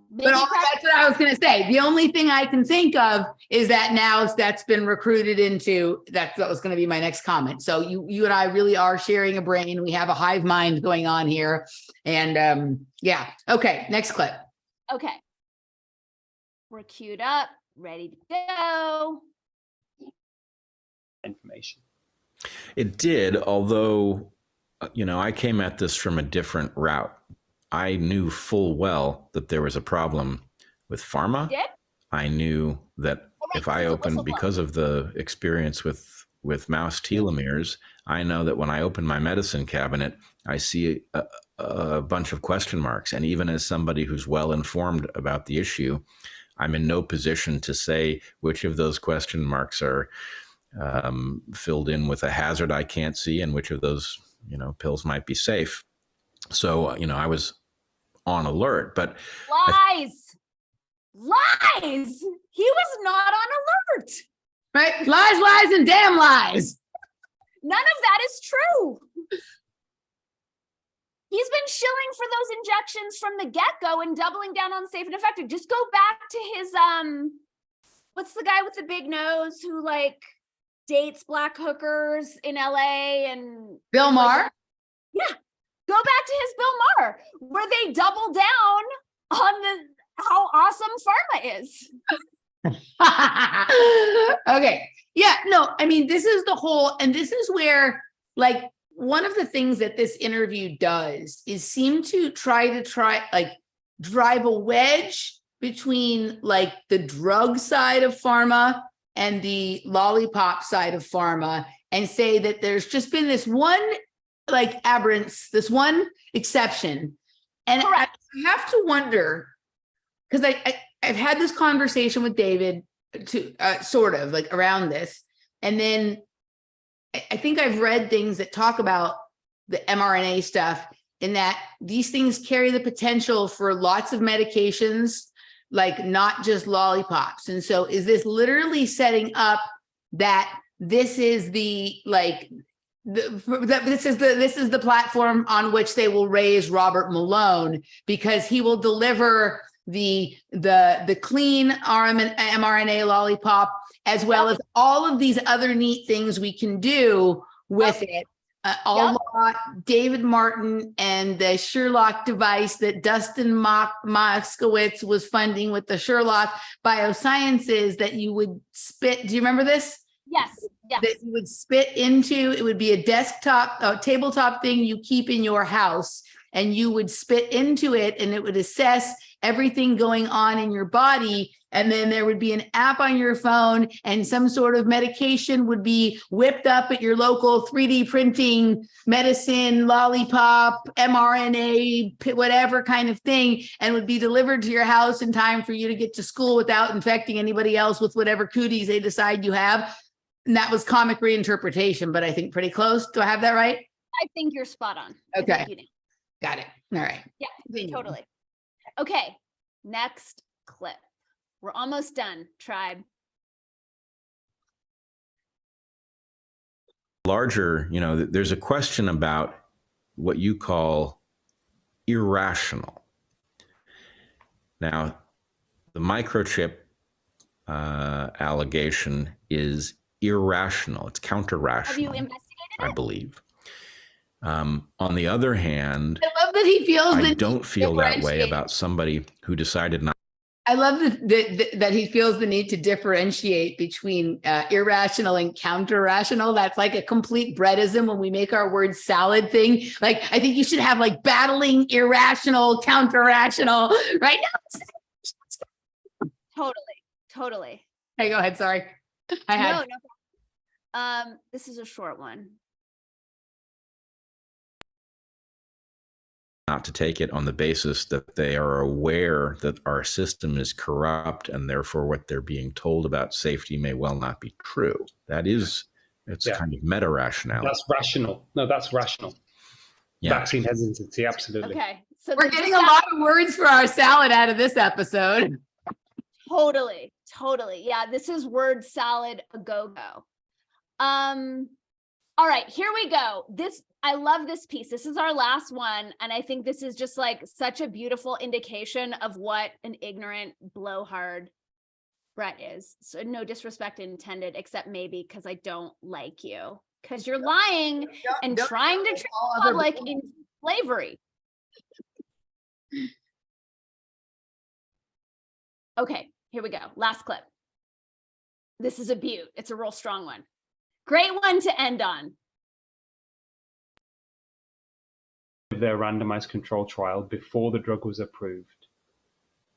But that's what I was going to say. The only thing I can think of is that now that's been recruited into that was going to be my next comment. So you and I really are sharing a brain. We have a hive mind going on here. And yeah. Okay. Next clip. Okay. We're queued up, ready to go. Information. It did, although, I came at this from a different route. I knew full well that there was a problem with pharma. Did? I knew that if I opened, because of the experience with mouse telomeres, I know that when I open my medicine cabinet, I see a bunch of question marks. And even as somebody who's well informed about the issue, I'm in no position to say which of those question marks are filled in with a hazard I can't see and which of those, pills might be safe. So, I was on alert, but lies. He was not on alert. Right? Lies, and damn lies. None of that is true. He's been shilling for those injections from the get-go and doubling down on safe and effective. Just go back to his, what's the guy with the big nose who like dates black hookers in LA and Bill Maher? Yeah. Go back to his Bill Maher, where they double down on how awesome pharma is. Okay. Yeah, no, I mean, this is the whole, and this is where, like, one of the things that this interview does is seem to drive a wedge between like the drug side of pharma and the lollipop side of pharma, and say that there's just been this one like aberrance, this one exception. And I have to wonder, because I've had this conversation with David to sort of like around this. And then I think I've read things that talk about the mRNA stuff, in that these things carry the potential for lots of medications, like not just lollipops. And so is this literally setting up that this is the like, this is the platform on which they will raise Robert Malone, because he will deliver the clean mRNA lollipop, as well as all of these other neat things we can do with it, David Martin, and the Sherlock device that Dustin Moskowitz was funding with the Sherlock Biosciences that you would spit. Do you remember this? Yes. Yes. That you would spit into. It would be a desktop, tabletop thing you keep in your house, and you would spit into it, and it would assess everything going on in your body. And then there would be an app on your phone, and some sort of medication would be whipped up at your local 3D printing medicine, lollipop, mRNA, whatever kind of thing, and would be delivered to your house in time for you to get to school without infecting anybody else with whatever cooties they decide you have. And that was comic reinterpretation, but I think pretty close. Do I have that right? I think you're spot on. Okay. Got it. All right. Yeah, totally. Okay, next clip. We're almost done, tribe. Larger, there's a question about what you call irrational. Now, the microchip allegation is irrational. It's counter-rational. Have you investigated it? I believe. On the other hand, I love that he feels I don't feel that way about somebody who decided not. I love that he feels the need to differentiate between irrational and counter-rational. That's like a complete Brettism when we make our word salad thing. Like, I think you should have like battling irrational, counter-rational right now. Totally. Hey, go ahead. Sorry. No. This is a short one. Not to take it on the basis that they are aware that our system is corrupt, and therefore what they're being told about safety may well not be true. It's kind of meta rationality. That's rational. No, that's rational. Yeah. Vaccine hesitancy, absolutely. Okay. So we're getting a lot of words for our salad out of this episode. Totally. Yeah, this is word salad a go-go. All right, here we go. I love this piece. This is our last one. And I think this is just like such a beautiful indication of what an ignorant blowhard Brett is. So no disrespect intended, except maybe because I don't like you. Because you're lying and trying to trick the public into slavery. Okay, here we go. Last clip. This is a beaut. It's a real strong one. Great one to end on. Their randomized control trial before the drug was approved,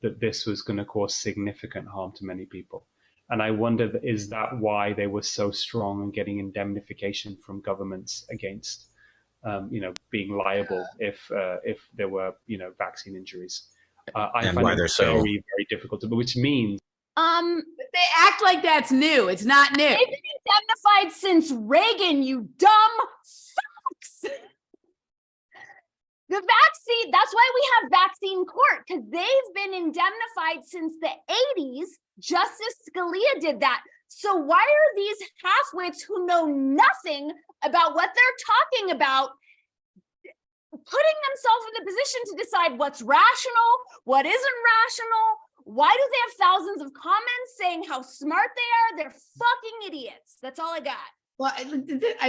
that this was going to cause significant harm to many people. And I wonder, is that why they were so strong in getting indemnification from governments against, being liable if there were, vaccine injuries? I find it very, very difficult to, which means. They act like that's new. It's not new. They've been indemnified since Reagan, you dumb fucks. The vaccine, that's why we have vaccine court, because they've been indemnified since the 80s. Justice Scalia did that. So why are these halfwits who know nothing about what they're talking about putting themselves in the position to decide what's rational, what isn't rational? Why do they have thousands of comments saying how smart they are? They're fucking idiots. That's all I got. Well,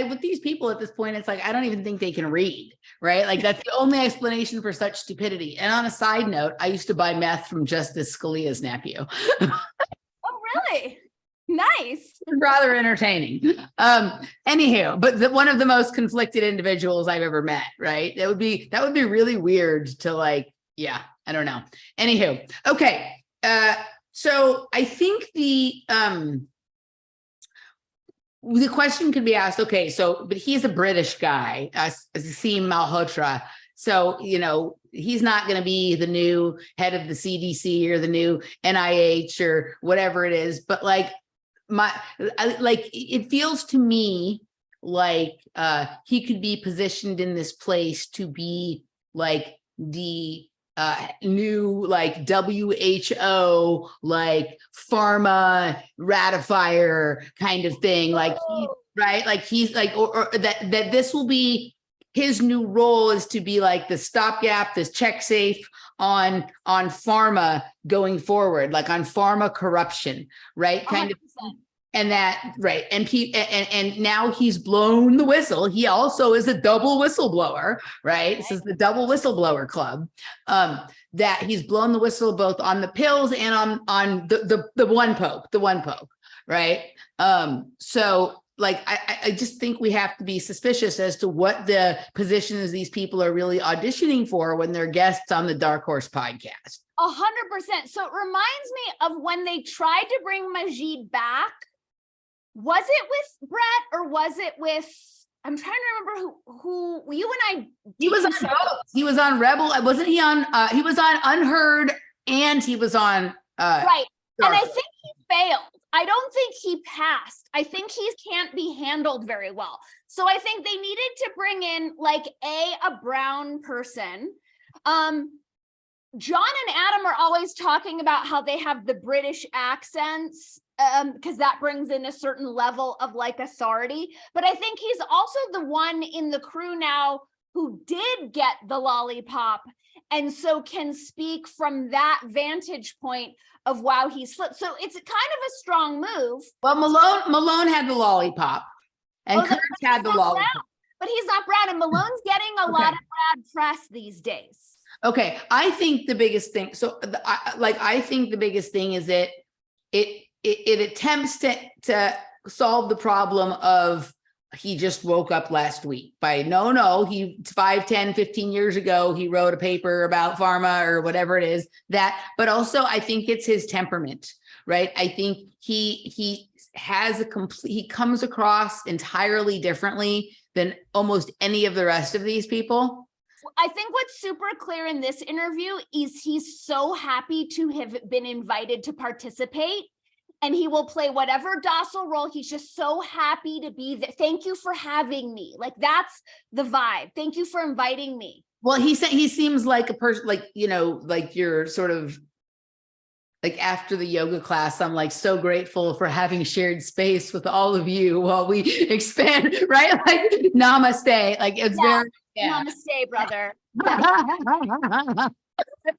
with these people at this point, it's like, I don't even think they can read, right? Like, that's the only explanation for such stupidity. And on a side note, I used to buy meth from Justice Scalia's nephew. Oh, really? Nice. Rather entertaining. Anywho, but one of the most conflicted individuals I've ever met, right? That would be really weird to like, yeah, I don't know. Anywho, okay. So I think the question could be asked, okay, but he's a British guy, Asim Malhotra. So, he's not going to be the new head of the CDC or the new NIH or whatever it is. But it feels to me like he could be positioned in this place to be like the new WHO pharma ratifier kind of thing, he's like or that this will be his new role, is to be like the stopgap, this check safe on pharma going forward, like on pharma corruption, right? Kind 100%. of And that, right. And now he's blown the whistle. He also is a double whistleblower, right? This is the double whistleblower club. That he's blown the whistle both on the pills and on the one poke, right? So like, I just think we have to be suspicious as to what the positions these people are really auditioning for when they're guests on the Dark Horse podcast. 100%. So it reminds me of when they tried to bring Majid back. Was it with Brett or was it with, I'm trying to remember who you and I. He was on both. He was on Rebel. Wasn't he on, he was on Unheard and he was on. Right. And I Dark. think he failed. I don't think he passed. I think he can't be handled very well. So I think they needed to bring in like a brown person. John and Adam are always talking about how they have the British accents, because that brings in a certain level of like authority. But I think he's also the one in the crew now who did get the lollipop and so can speak from that vantage point of wow, he slipped. So it's kind of a strong move. Well, Malone had the lollipop and Kurtz had the lollipop. Brown, but he's not brown, and Malone's getting a lot of bad press these days. Okay, I think the biggest thing. So, I think the biggest thing is that it attempts to solve the problem of he just woke up last week by he 5, 10, 15 years ago, he wrote a paper about pharma or whatever it is that, but also I think it's his temperament, right? I think he has he comes across entirely differently than almost any of the rest of these people. I think what's super clear in this interview is he's so happy to have been invited to participate, and he will play whatever docile role. He's just so happy to be there. Thank you for having me. Like, that's the vibe. Thank you for inviting me. Well, he seems like a person, like, like you're sort of like after the yoga class, I'm like so grateful for having shared space with all of you while we expand, right? Like namaste. Like it's very namaste, brother.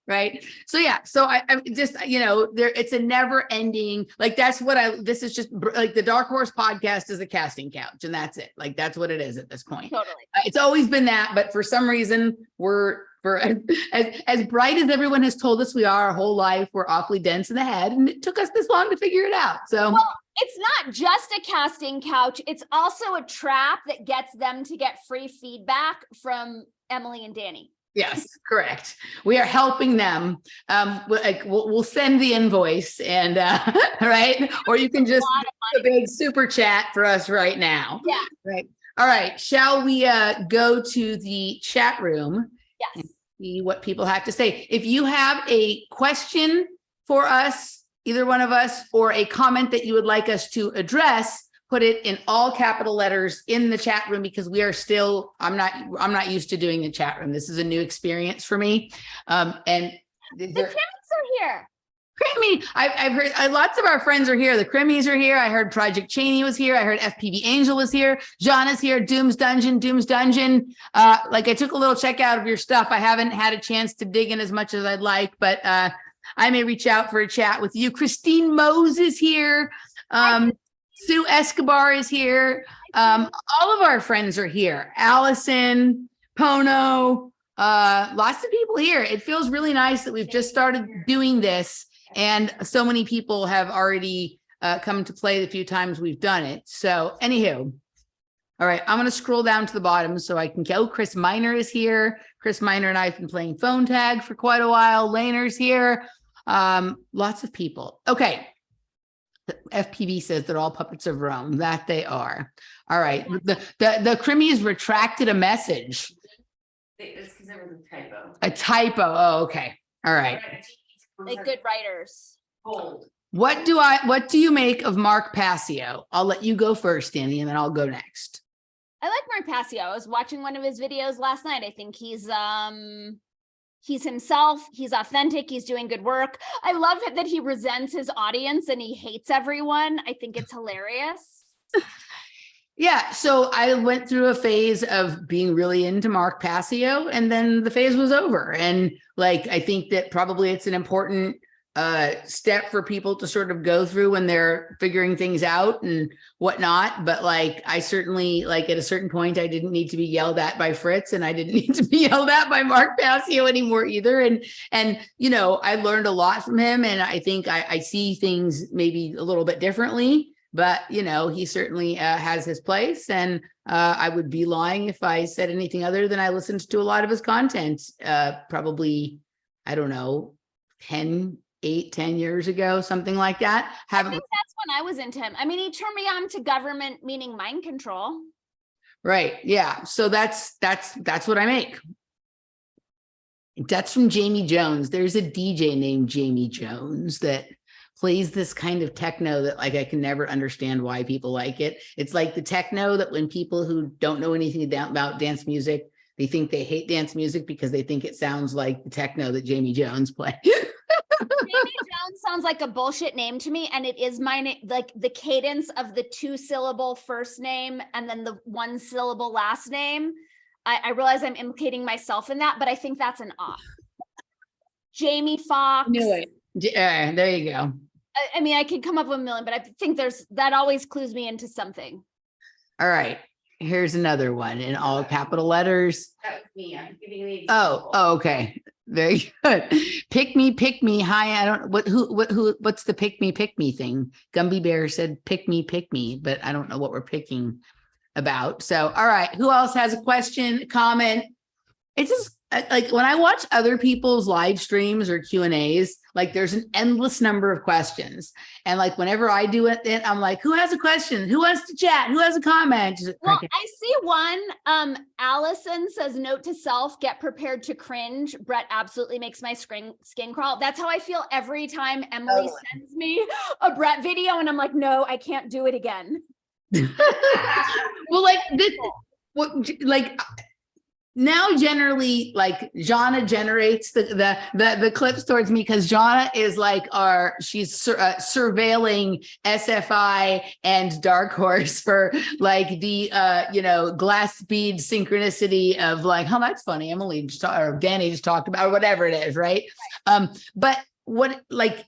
Right. So yeah. So I just, it's a never ending, like that's what this is just like the Dark Horse podcast is a casting couch and that's it. Like that's what it is at this point. Totally. It's always been that, but for some reason we're as bright as everyone has told us we are our whole life, we're awfully dense in the head, and it took us this long to figure it out. So it's not just a casting couch, it's also a trap that gets them to get free feedback from Emily and Dani. Yes, correct. We are helping them. We'll send the invoice and right, or you can just do a big super chat for us right now. Yeah. Right. All right. Shall we go to the chat room? Yes. And see what people have to say. If you have a question for us, either one of us, or a comment that you would like us to address, put it in all capital letters in the chat room, because we are still, I'm not used to doing the chat room. This is a new experience for me. And the Crimmies are here. Crimmy, I've heard lots of our friends are here. The Crimmies are here. I heard Project Cheney was here. I heard FPV Angel was here. John is here. Doom's Dungeon. Like I took a little check out of your stuff. I haven't had a chance to dig in as much as I'd like, but I may reach out for a chat with you. Christine Mose is here. Sue Escobar is here. All of our friends are here. Allison, Pono, lots of people here. It feels really nice that we've just started doing this, and so many people have already come to play the few times we've done it. So anywho, all right, I'm going to scroll down to the bottom so I can go. Chris Miner is here. Chris Miner and I have been playing phone tag for quite a while. Laner's here. Lots of people. Okay. FPV says that all puppets of Rome, that they are. All right. The Crimmies retracted a message. It's because there was a typo. A typo. Oh, okay. All right. Like good writers. Bold. What do you make of Mark Passio? I'll let you go first, Dani, and then I'll go next. I like Mark Passio. I was watching one of his videos last night. I think he's himself, he's authentic, he's doing good work. I love it that he resents his audience and he hates everyone. I think it's hilarious. Yeah, so I went through a phase of being really into Mark Passio, and then the phase was over. And like, I think that probably it's an important step for people to sort of go through when they're figuring things out and whatnot. But like, I certainly, like, at a certain point, I didn't need to be yelled at by Fritz, and I didn't need to be yelled at by Mark Passio anymore either. And, you know, I learned a lot from him, and I think I see things maybe a little bit differently, but, you know, he certainly has his place. And I would be lying if I said anything other than I listened to a lot of his content, probably, I don't know, 10 years ago, something like that. I think that's when I was into him. I mean, he turned me on to government, meaning mind control. Right. Yeah. So that's what I make. That's from Jamie Jones. There's a DJ named Jamie Jones that plays this kind of techno that, like, I can never understand why people like it. It's like the techno that when people who don't know anything about dance music, they think they hate dance music because they think it sounds like the techno that Jamie Jones plays. Jamie Jones sounds like a bullshit name to me, and it is my name, like the cadence of the 2-syllable first name and then the 1-syllable last name. I realize I'm implicating myself in that, but I think that's an off. Jamie Foxx. Knew it. There you go. I mean, I could come up with a million, but I think that always clues me into something. All right. Here's another one in all capital letters. That was me. I'm giving you the Oh, example. okay. Very good. Pick me. Hi, I don't what's the pick me thing? Gumby Bear said pick me, but I don't know what we're picking about. So, all right. Who else has a question, comment? It's just like when I watch other people's live streams or Q&As, like there's an endless number of questions. And like whenever I do it, I'm like, who has a question? Who wants to chat? Who has a comment? Well, I see one. Allison says, note to self, get prepared to cringe. Brett absolutely makes my skin crawl. That's how I feel every time Emily sends me a Brett video. And I'm like, no, I can't do it again. Well, like this, like now generally, like Jana generates the clips towards me because Jana is like she's surveilling SFI and Dark Horse for like the glass bead synchronicity of like, oh, that's funny, Emily or Dani just talked about, or whatever it is, right? But what, like,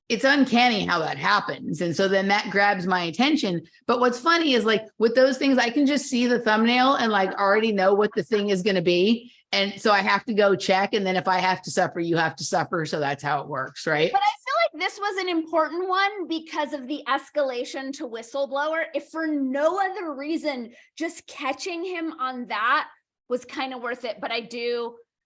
it's uncanny how that happens. And so then that grabs my attention. But what's funny is like with those things, I can just see the thumbnail and like already know what the thing is going to be. And so I have to go check. And then if I have to suffer, you have to suffer. So that's how it works, right? But I feel like this was an important one because of the escalation to Whistleblower. If for no other reason, just catching him on that was kind of worth it. But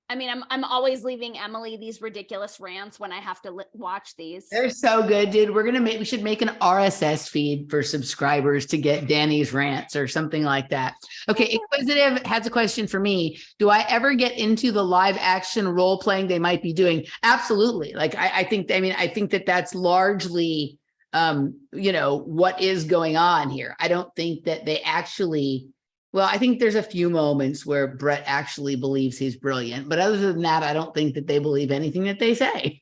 I'm always leaving Emily these ridiculous rants when I have to watch these. They're so good, dude. We should make an RSS feed for subscribers to get Dani's rants or something like that. Okay, Inquisitive has a question for me. Do I ever get into the live action role playing they might be doing? Absolutely. Like, I think that that's largely, what is going on here. I don't think that they actually. Well, I think there's a few moments where Brett actually believes he's brilliant, but other than that, I don't think that they believe anything that they say.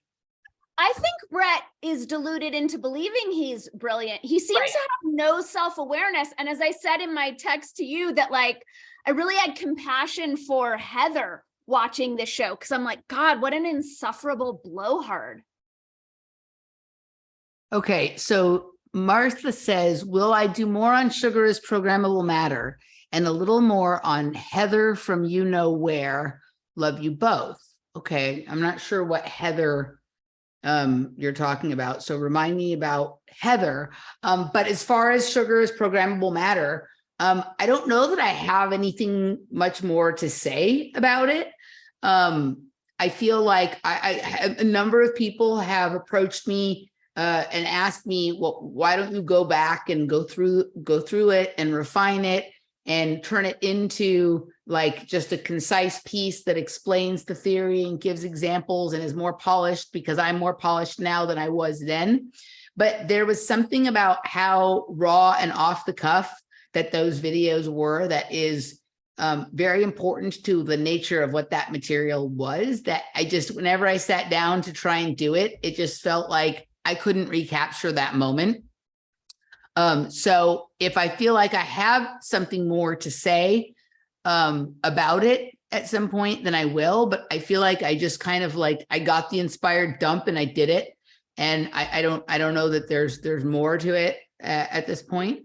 I think Brett is deluded into believing he's brilliant. He seems to have no self-awareness. And as I said in my text to you, that like, I really had compassion for Heather watching this show because I'm like, God, what an insufferable blowhard. Okay, so Martha says, will I do more on sugar as programmable matter? And a little more on Heather from you know where. Love you both. Okay, I'm not sure what Heather you're talking about. So remind me about Heather. But as far as sugar is programmable matter, I don't know that I have anything much more to say about it. I feel like a number of people have approached me and asked me, well, why don't you go back and go through it and refine it and turn it into like just a concise piece that explains the theory and gives examples and is more polished, because I'm more polished now than I was then. But there was something about how raw and off the cuff that those videos were that is very important to the nature of what that material was, that I just, whenever I sat down to try and do it, it just felt like I couldn't recapture that moment. So if I feel like I have something more to say about it, at some point, then I will. But I feel like I just kind of like, I got the inspired dump and I did it. And I don't know that there's more to it at this point.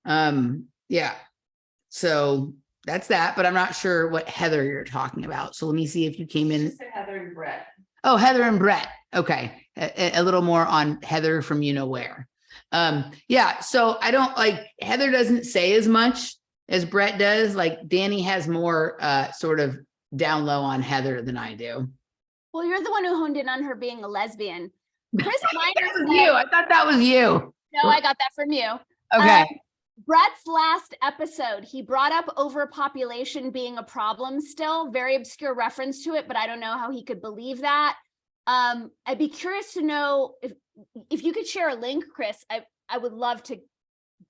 Yeah. So that's that, but I'm not sure what Heather you're talking about. So let me see if you came in. Just said Heather and Brett. Oh, Heather and Brett. Okay. A little more on Heather from you know where. Yeah. So I don't like, Heather doesn't say as much as Brett does. Like Dani has more sort of down low on Heather than I do. Well, you're the one who honed in on her being a lesbian. Chris That Miner was said, you. I thought that was you. no, I got that from you. Okay. Brett's last episode, he brought up overpopulation being a problem still, very obscure reference to it, but I don't know how he could believe that. I'd be curious to know if you could share a link, Chris. I would love to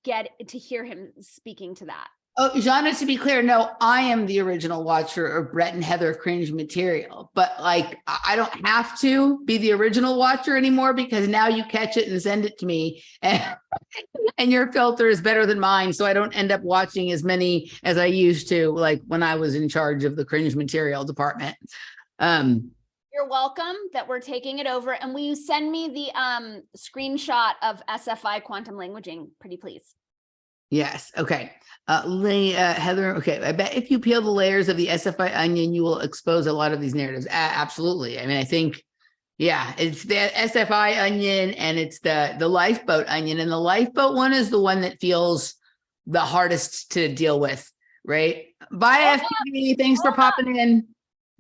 get to hear him speaking to that. Oh, Jana, to be clear, no, I am the original watcher of Brett and Heather cringe material, but like, I don't have to be the original watcher anymore because now you catch it and send it to me and your filter is better than mine. So I don't end up watching as many as I used to, like when I was in charge of the cringe material department. You're welcome that we're taking it over. And will you send me the screenshot of SFI quantum languaging, pretty please? Yes. Okay. Heather. Okay. I bet if you peel the layers of the SFI onion, you will expose a lot of these narratives. Absolutely. I mean, I think, yeah, it's the SFI onion and it's the lifeboat onion, and the lifeboat one is the one that feels the hardest to deal with, right? Bye, FTV. Thanks for popping in.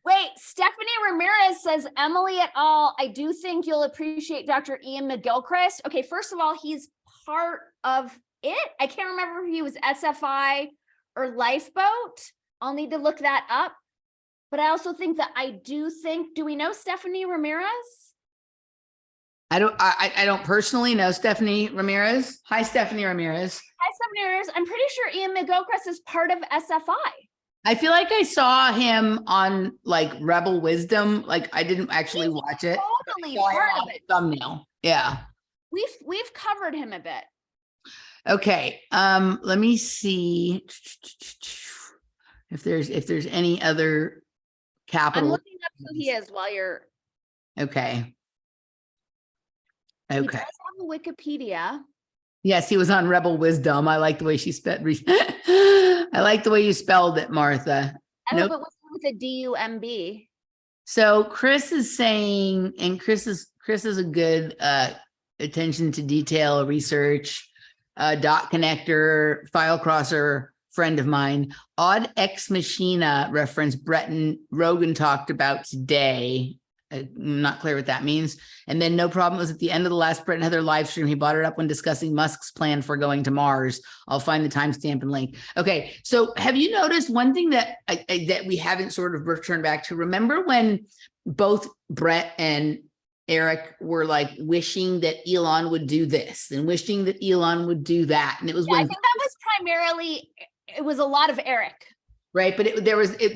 Wait, Stephanie Ramirez says, Emily et al. I do think you'll appreciate Dr. Ian McGilchrist. Okay, first of all, he's part of it. I can't remember if he was SFI or Lifeboat. I'll need to look that up. But I also think that do we know Stephanie Ramirez? I don't personally know Stephanie Ramirez. Hi, Stephanie Ramirez. Hi, Stephanie Ramirez. I'm pretty sure Ian McGilchrist is part of SFI. I feel like I saw him on like Rebel Wisdom. Like I didn't actually watch it. Totally I part saw of it. thumbnail. Yeah. We've covered him a bit. Okay. Let me see if there's any other I'm capital. looking up who he is while you're. Okay. He Okay. does have a Wikipedia. Yes, he was on Rebel Wisdom. I like the way she spelled. I like the way you spelled it, Martha. I Nope. hope it was with a DUMB. So Chris is saying, and Chris is a good attention to detail research, dot connector, file crosser friend of mine. Odd Ex Machina reference Breton Rogan talked about today. I'm not clear what that means. And then no problem was at the end of the last Brett and Heather live stream. He brought it up when discussing Musk's plan for going to Mars. I'll find the timestamp and link. Okay, so have you noticed one thing that that we haven't sort of returned back to? Remember when both Brett and Eric were like wishing that Elon would do this and wishing that Elon would do that, and it was Yeah, when I think that was primarily. It was a lot of Eric. right, but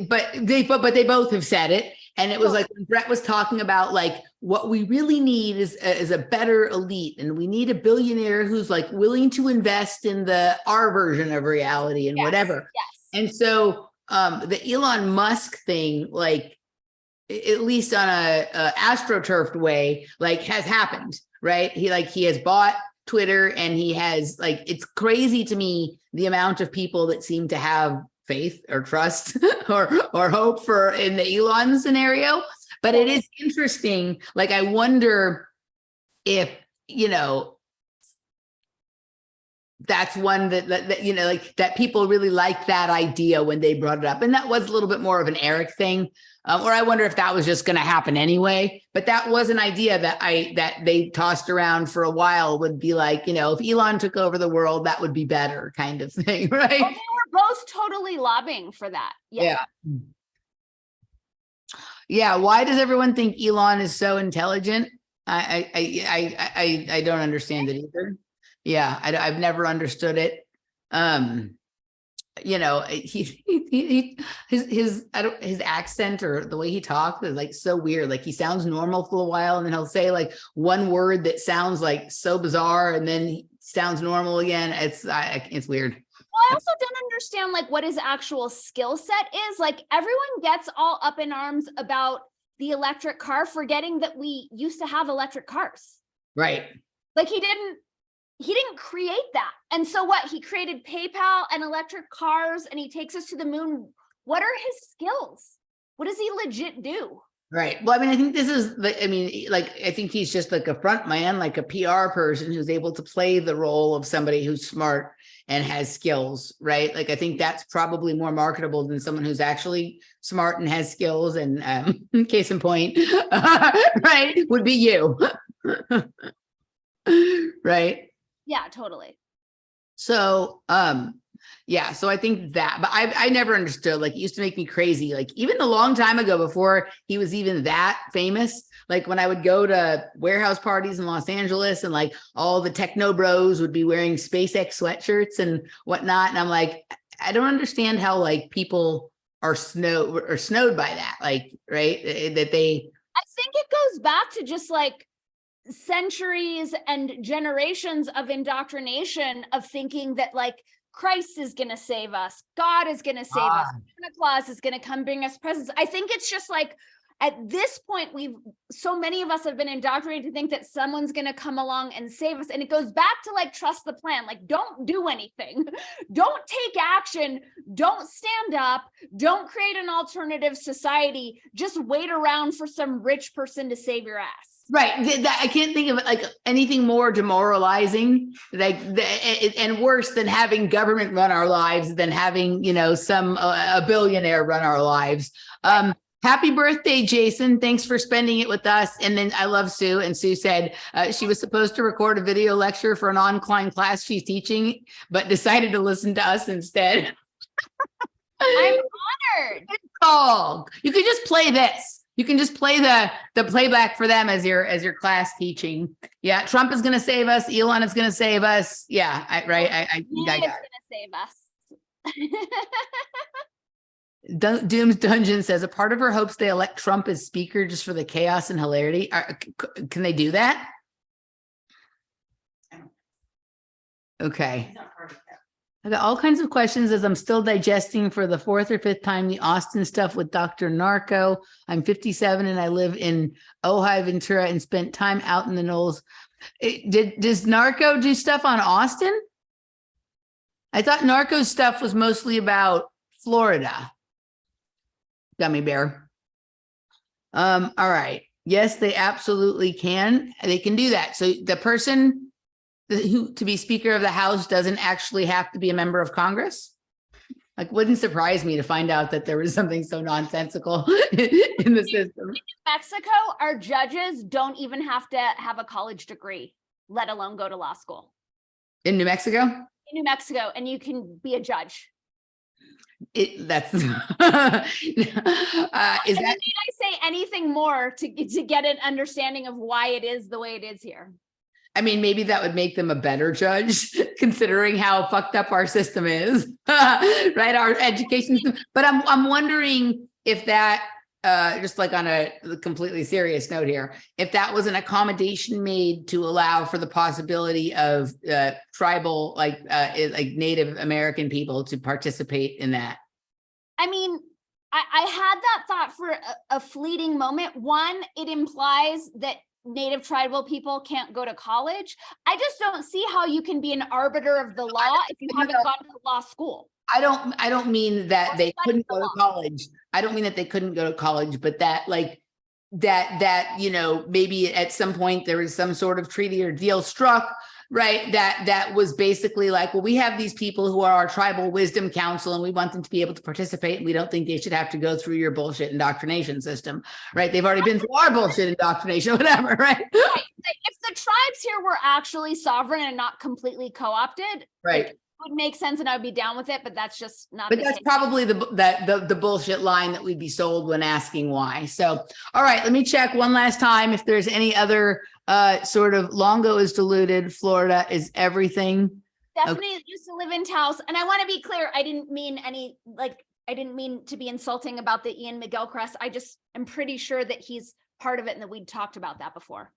but they both have said it. And it was like when Brett was talking about like what we really need is a better elite, and we need a billionaire who's like willing to invest in our version of reality and whatever. Yes. And so the Elon Musk thing, like at least on a astroturfed way, like has happened, right? He has bought Twitter, and he has like, it's crazy to me the amount of people that seem to have faith or trust or hope for in the Elon scenario. But it is interesting. Like, I wonder if, that's one that like that people really liked that idea when they brought it up. And that was a little bit more of an Eric thing. Or I wonder if that was just going to happen anyway. But that was an idea that they tossed around for a while, would be like, if Elon took over the world, that would be better kind of thing, right? Well, they were both totally lobbying for that. Yeah. Yeah. Why does everyone think Elon is so intelligent? I don't understand it either. Yeah, I've never understood it. His accent or the way he talks is like so weird. Like he sounds normal for a while, and then he'll say like one word that sounds like so bizarre, and then he sounds normal again. It's weird. Well, also don't understand like what his actual skill set is. Like everyone gets all up in arms about the electric car, forgetting that we used to have electric cars. Right. Like he didn't create that. And so what? He created PayPal and electric cars and he takes us to the moon. What are his skills? What does he legit do? Right. Well, I mean, I think this is I think he's just like a front man, like a PR person who's able to play the role of somebody who's smart and has skills, right? Like, I think that's probably more marketable than someone who's actually smart and has skills. And case in point, right, would be you. Right. Yeah, totally. So, yeah, so I think that, but I never understood, like, it used to make me crazy. Like, even a long time ago, before he was even that famous, like when I would go to warehouse parties in Los Angeles and like all the techno bros would be wearing SpaceX sweatshirts and whatnot. And I'm like, I don't understand how like people are snowed by that. Like, right. That they, I think it goes back to just like centuries and generations of indoctrination of thinking that like Christ is going to save us. God is going to save us. Santa Claus is going to come bring us presents. I think it's just like at this point, so many of us have been indoctrinated to think that someone's going to come along and save us. And it goes back to like, trust the plan. Like, don't do anything. Don't take action. Don't stand up. Don't create an alternative society. Just wait around for some rich person to save your ass. right. I can't think of like anything more demoralizing, like, and worse than having government run our lives than having, some a billionaire run our lives. Happy birthday, Jason. Thanks for spending it with us. And then I love Sue. And Sue said she was supposed to record a video lecture for an online class she's teaching, but decided to listen to us instead. I'm honored. Oh, you could just play this. You can just play the playback for them as your class teaching. Yeah, Trump is going to save us. Elon is going to save us. Yeah, I got Going it. to save us. Doom's Dungeon says a part of her hopes they elect Trump as speaker just for the chaos and hilarity. Can they do that? Okay. He's not part of that. I got all kinds of questions as I'm still digesting for the 4th or 5th time the Austin stuff with Dr. Narco. I'm 57 and I live in Ojai Ventura and spent time out in the Knolls. Does Narco do stuff on Austin? I thought Narco's stuff was mostly about Florida. Gummy bear. All right. Yes, they absolutely can. They can do that. So the person who to be Speaker of the House doesn't actually have to be a member of Congress. Like, wouldn't surprise me to find out that there was something so nonsensical in the system. In Mexico, our judges don't even have to have a college degree, let alone go to law school. In New Mexico? In New Mexico, and you can be a judge. That's is that Need I say anything more to get an understanding of why it is the way it is here? I mean, maybe that would make them a better judge, considering how fucked up our system is, right? Our education system. But I'm wondering if that, just like on a completely serious note here, if that was an accommodation made to allow for the possibility of tribal, like Native American people to participate in that. I mean, I had that thought for a fleeting moment. One, it implies that Native tribal people can't go to college. I just don't see how you can be an arbiter of the law if you haven't gone to law school. I don't mean that they couldn't go to college. I don't mean that they couldn't go to college, but that maybe at some point there was some sort of treaty or deal struck, right? That was basically like, well, we have these people who are our tribal wisdom council and we want them to be able to participate. And we don't think they should have to go through your bullshit indoctrination system, right? They've already been through our bullshit indoctrination, whatever, right? If the tribes here were actually sovereign and not completely co-opted, right. It would make sense and I would be down with it, but that's just not. But that's probably the bullshit line that we'd be sold when asking why. So, all right, let me check one last time if there's any other sort of Longo is diluted, Florida is everything. Definitely used to live in Taos. And I want to be clear, I didn't mean to be insulting about the Ian Miguel crest. I just am pretty sure that he's part of it and that we'd talked about that before.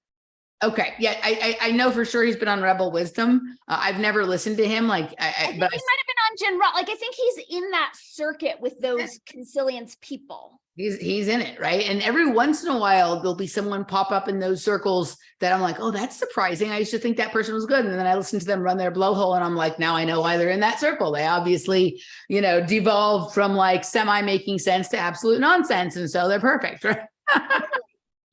Okay. Yeah, I know for sure he's been on Rebel Wisdom. I've never listened to him. I think he might have been on Dungeon Rock. Like I think he's in that circuit with those consilience people. He's in it, right? And every once in a while, there'll be someone pop up in those circles that I'm like, oh, that's surprising. I used to think that person was good. And then I listen to them run their blowhole and I'm like, now I know why they're in that circle. They obviously, devolved from like semi-making sense to absolute nonsense. And so they're perfect, right?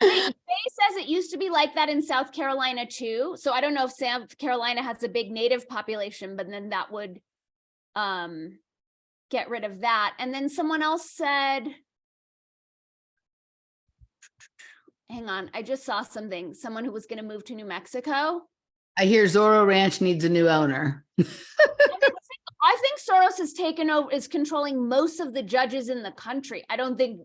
Faye says it used to be like that in South Carolina too. So I don't know if South Carolina has a big native population, but then that would get rid of that. And then someone else said, hang on, I just saw something. Someone who was going to move to New Mexico. I hear Zorro Ranch needs a new owner. I think Soros has taken over, is controlling most of the judges in the country. I don't think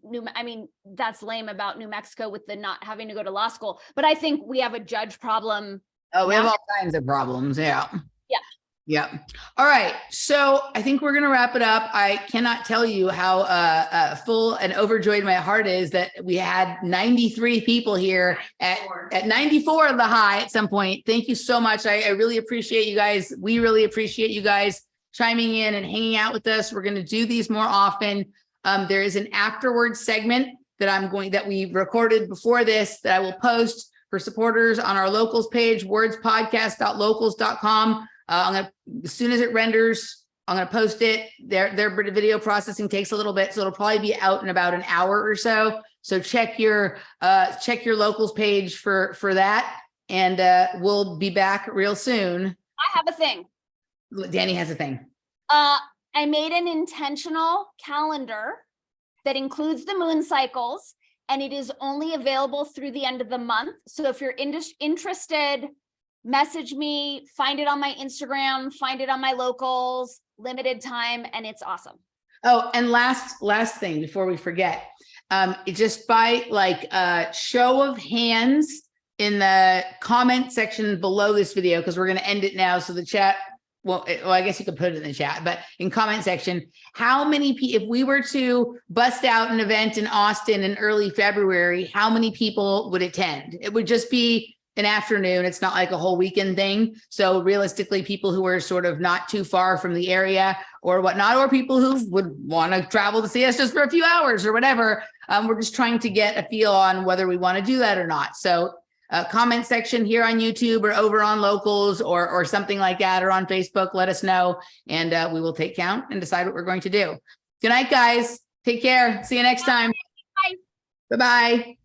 that's lame about New Mexico with the not having to go to law school, but I think we have a judge problem. Oh, we have all kinds of problems. Yeah. Yeah. Yeah. All right. So I think we're going to wrap it up. I cannot tell you how full and overjoyed my heart is that we had 93 people here at 94 of the high at some point. Thank you so much. I really appreciate you guys. We really appreciate you guys chiming in and hanging out with us. We're going to do these more often. There is an afterwards segment that we recorded before this that I will post for supporters on our locals page, wordspodcast.locals.com. As soon as it renders, I'm going to post it. Their video processing takes a little bit, so it'll probably be out in about an hour or so. So check your locals page for that, and we'll be back real soon. I have a thing. Dani has a thing. I made an intentional calendar that includes the moon cycles, and it is only available through the end of the month. So if you're interested, message me, find it on my Instagram, find it on my locals, limited time, and it's awesome. Oh, and last thing before we forget, just by show of hands in the comment section below this video, because we're going to end it now. So the chat, I guess you could put it in the chat, but in comment section, how many people, if we were to bust out an event in Austin in early February, how many people would attend? It would just be an afternoon. It's not like a whole weekend thing. So realistically, people who are sort of not too far from the area or whatnot, or people who would want to travel to see us just for a few hours or whatever. We're just trying to get a feel on whether we want to do that or not. So comment section here on YouTube or over on locals or something like that, or on Facebook, let us know, and we will take count and decide what we're going to do. Good night, guys. Take care. See you next time. Bye. Bye-bye.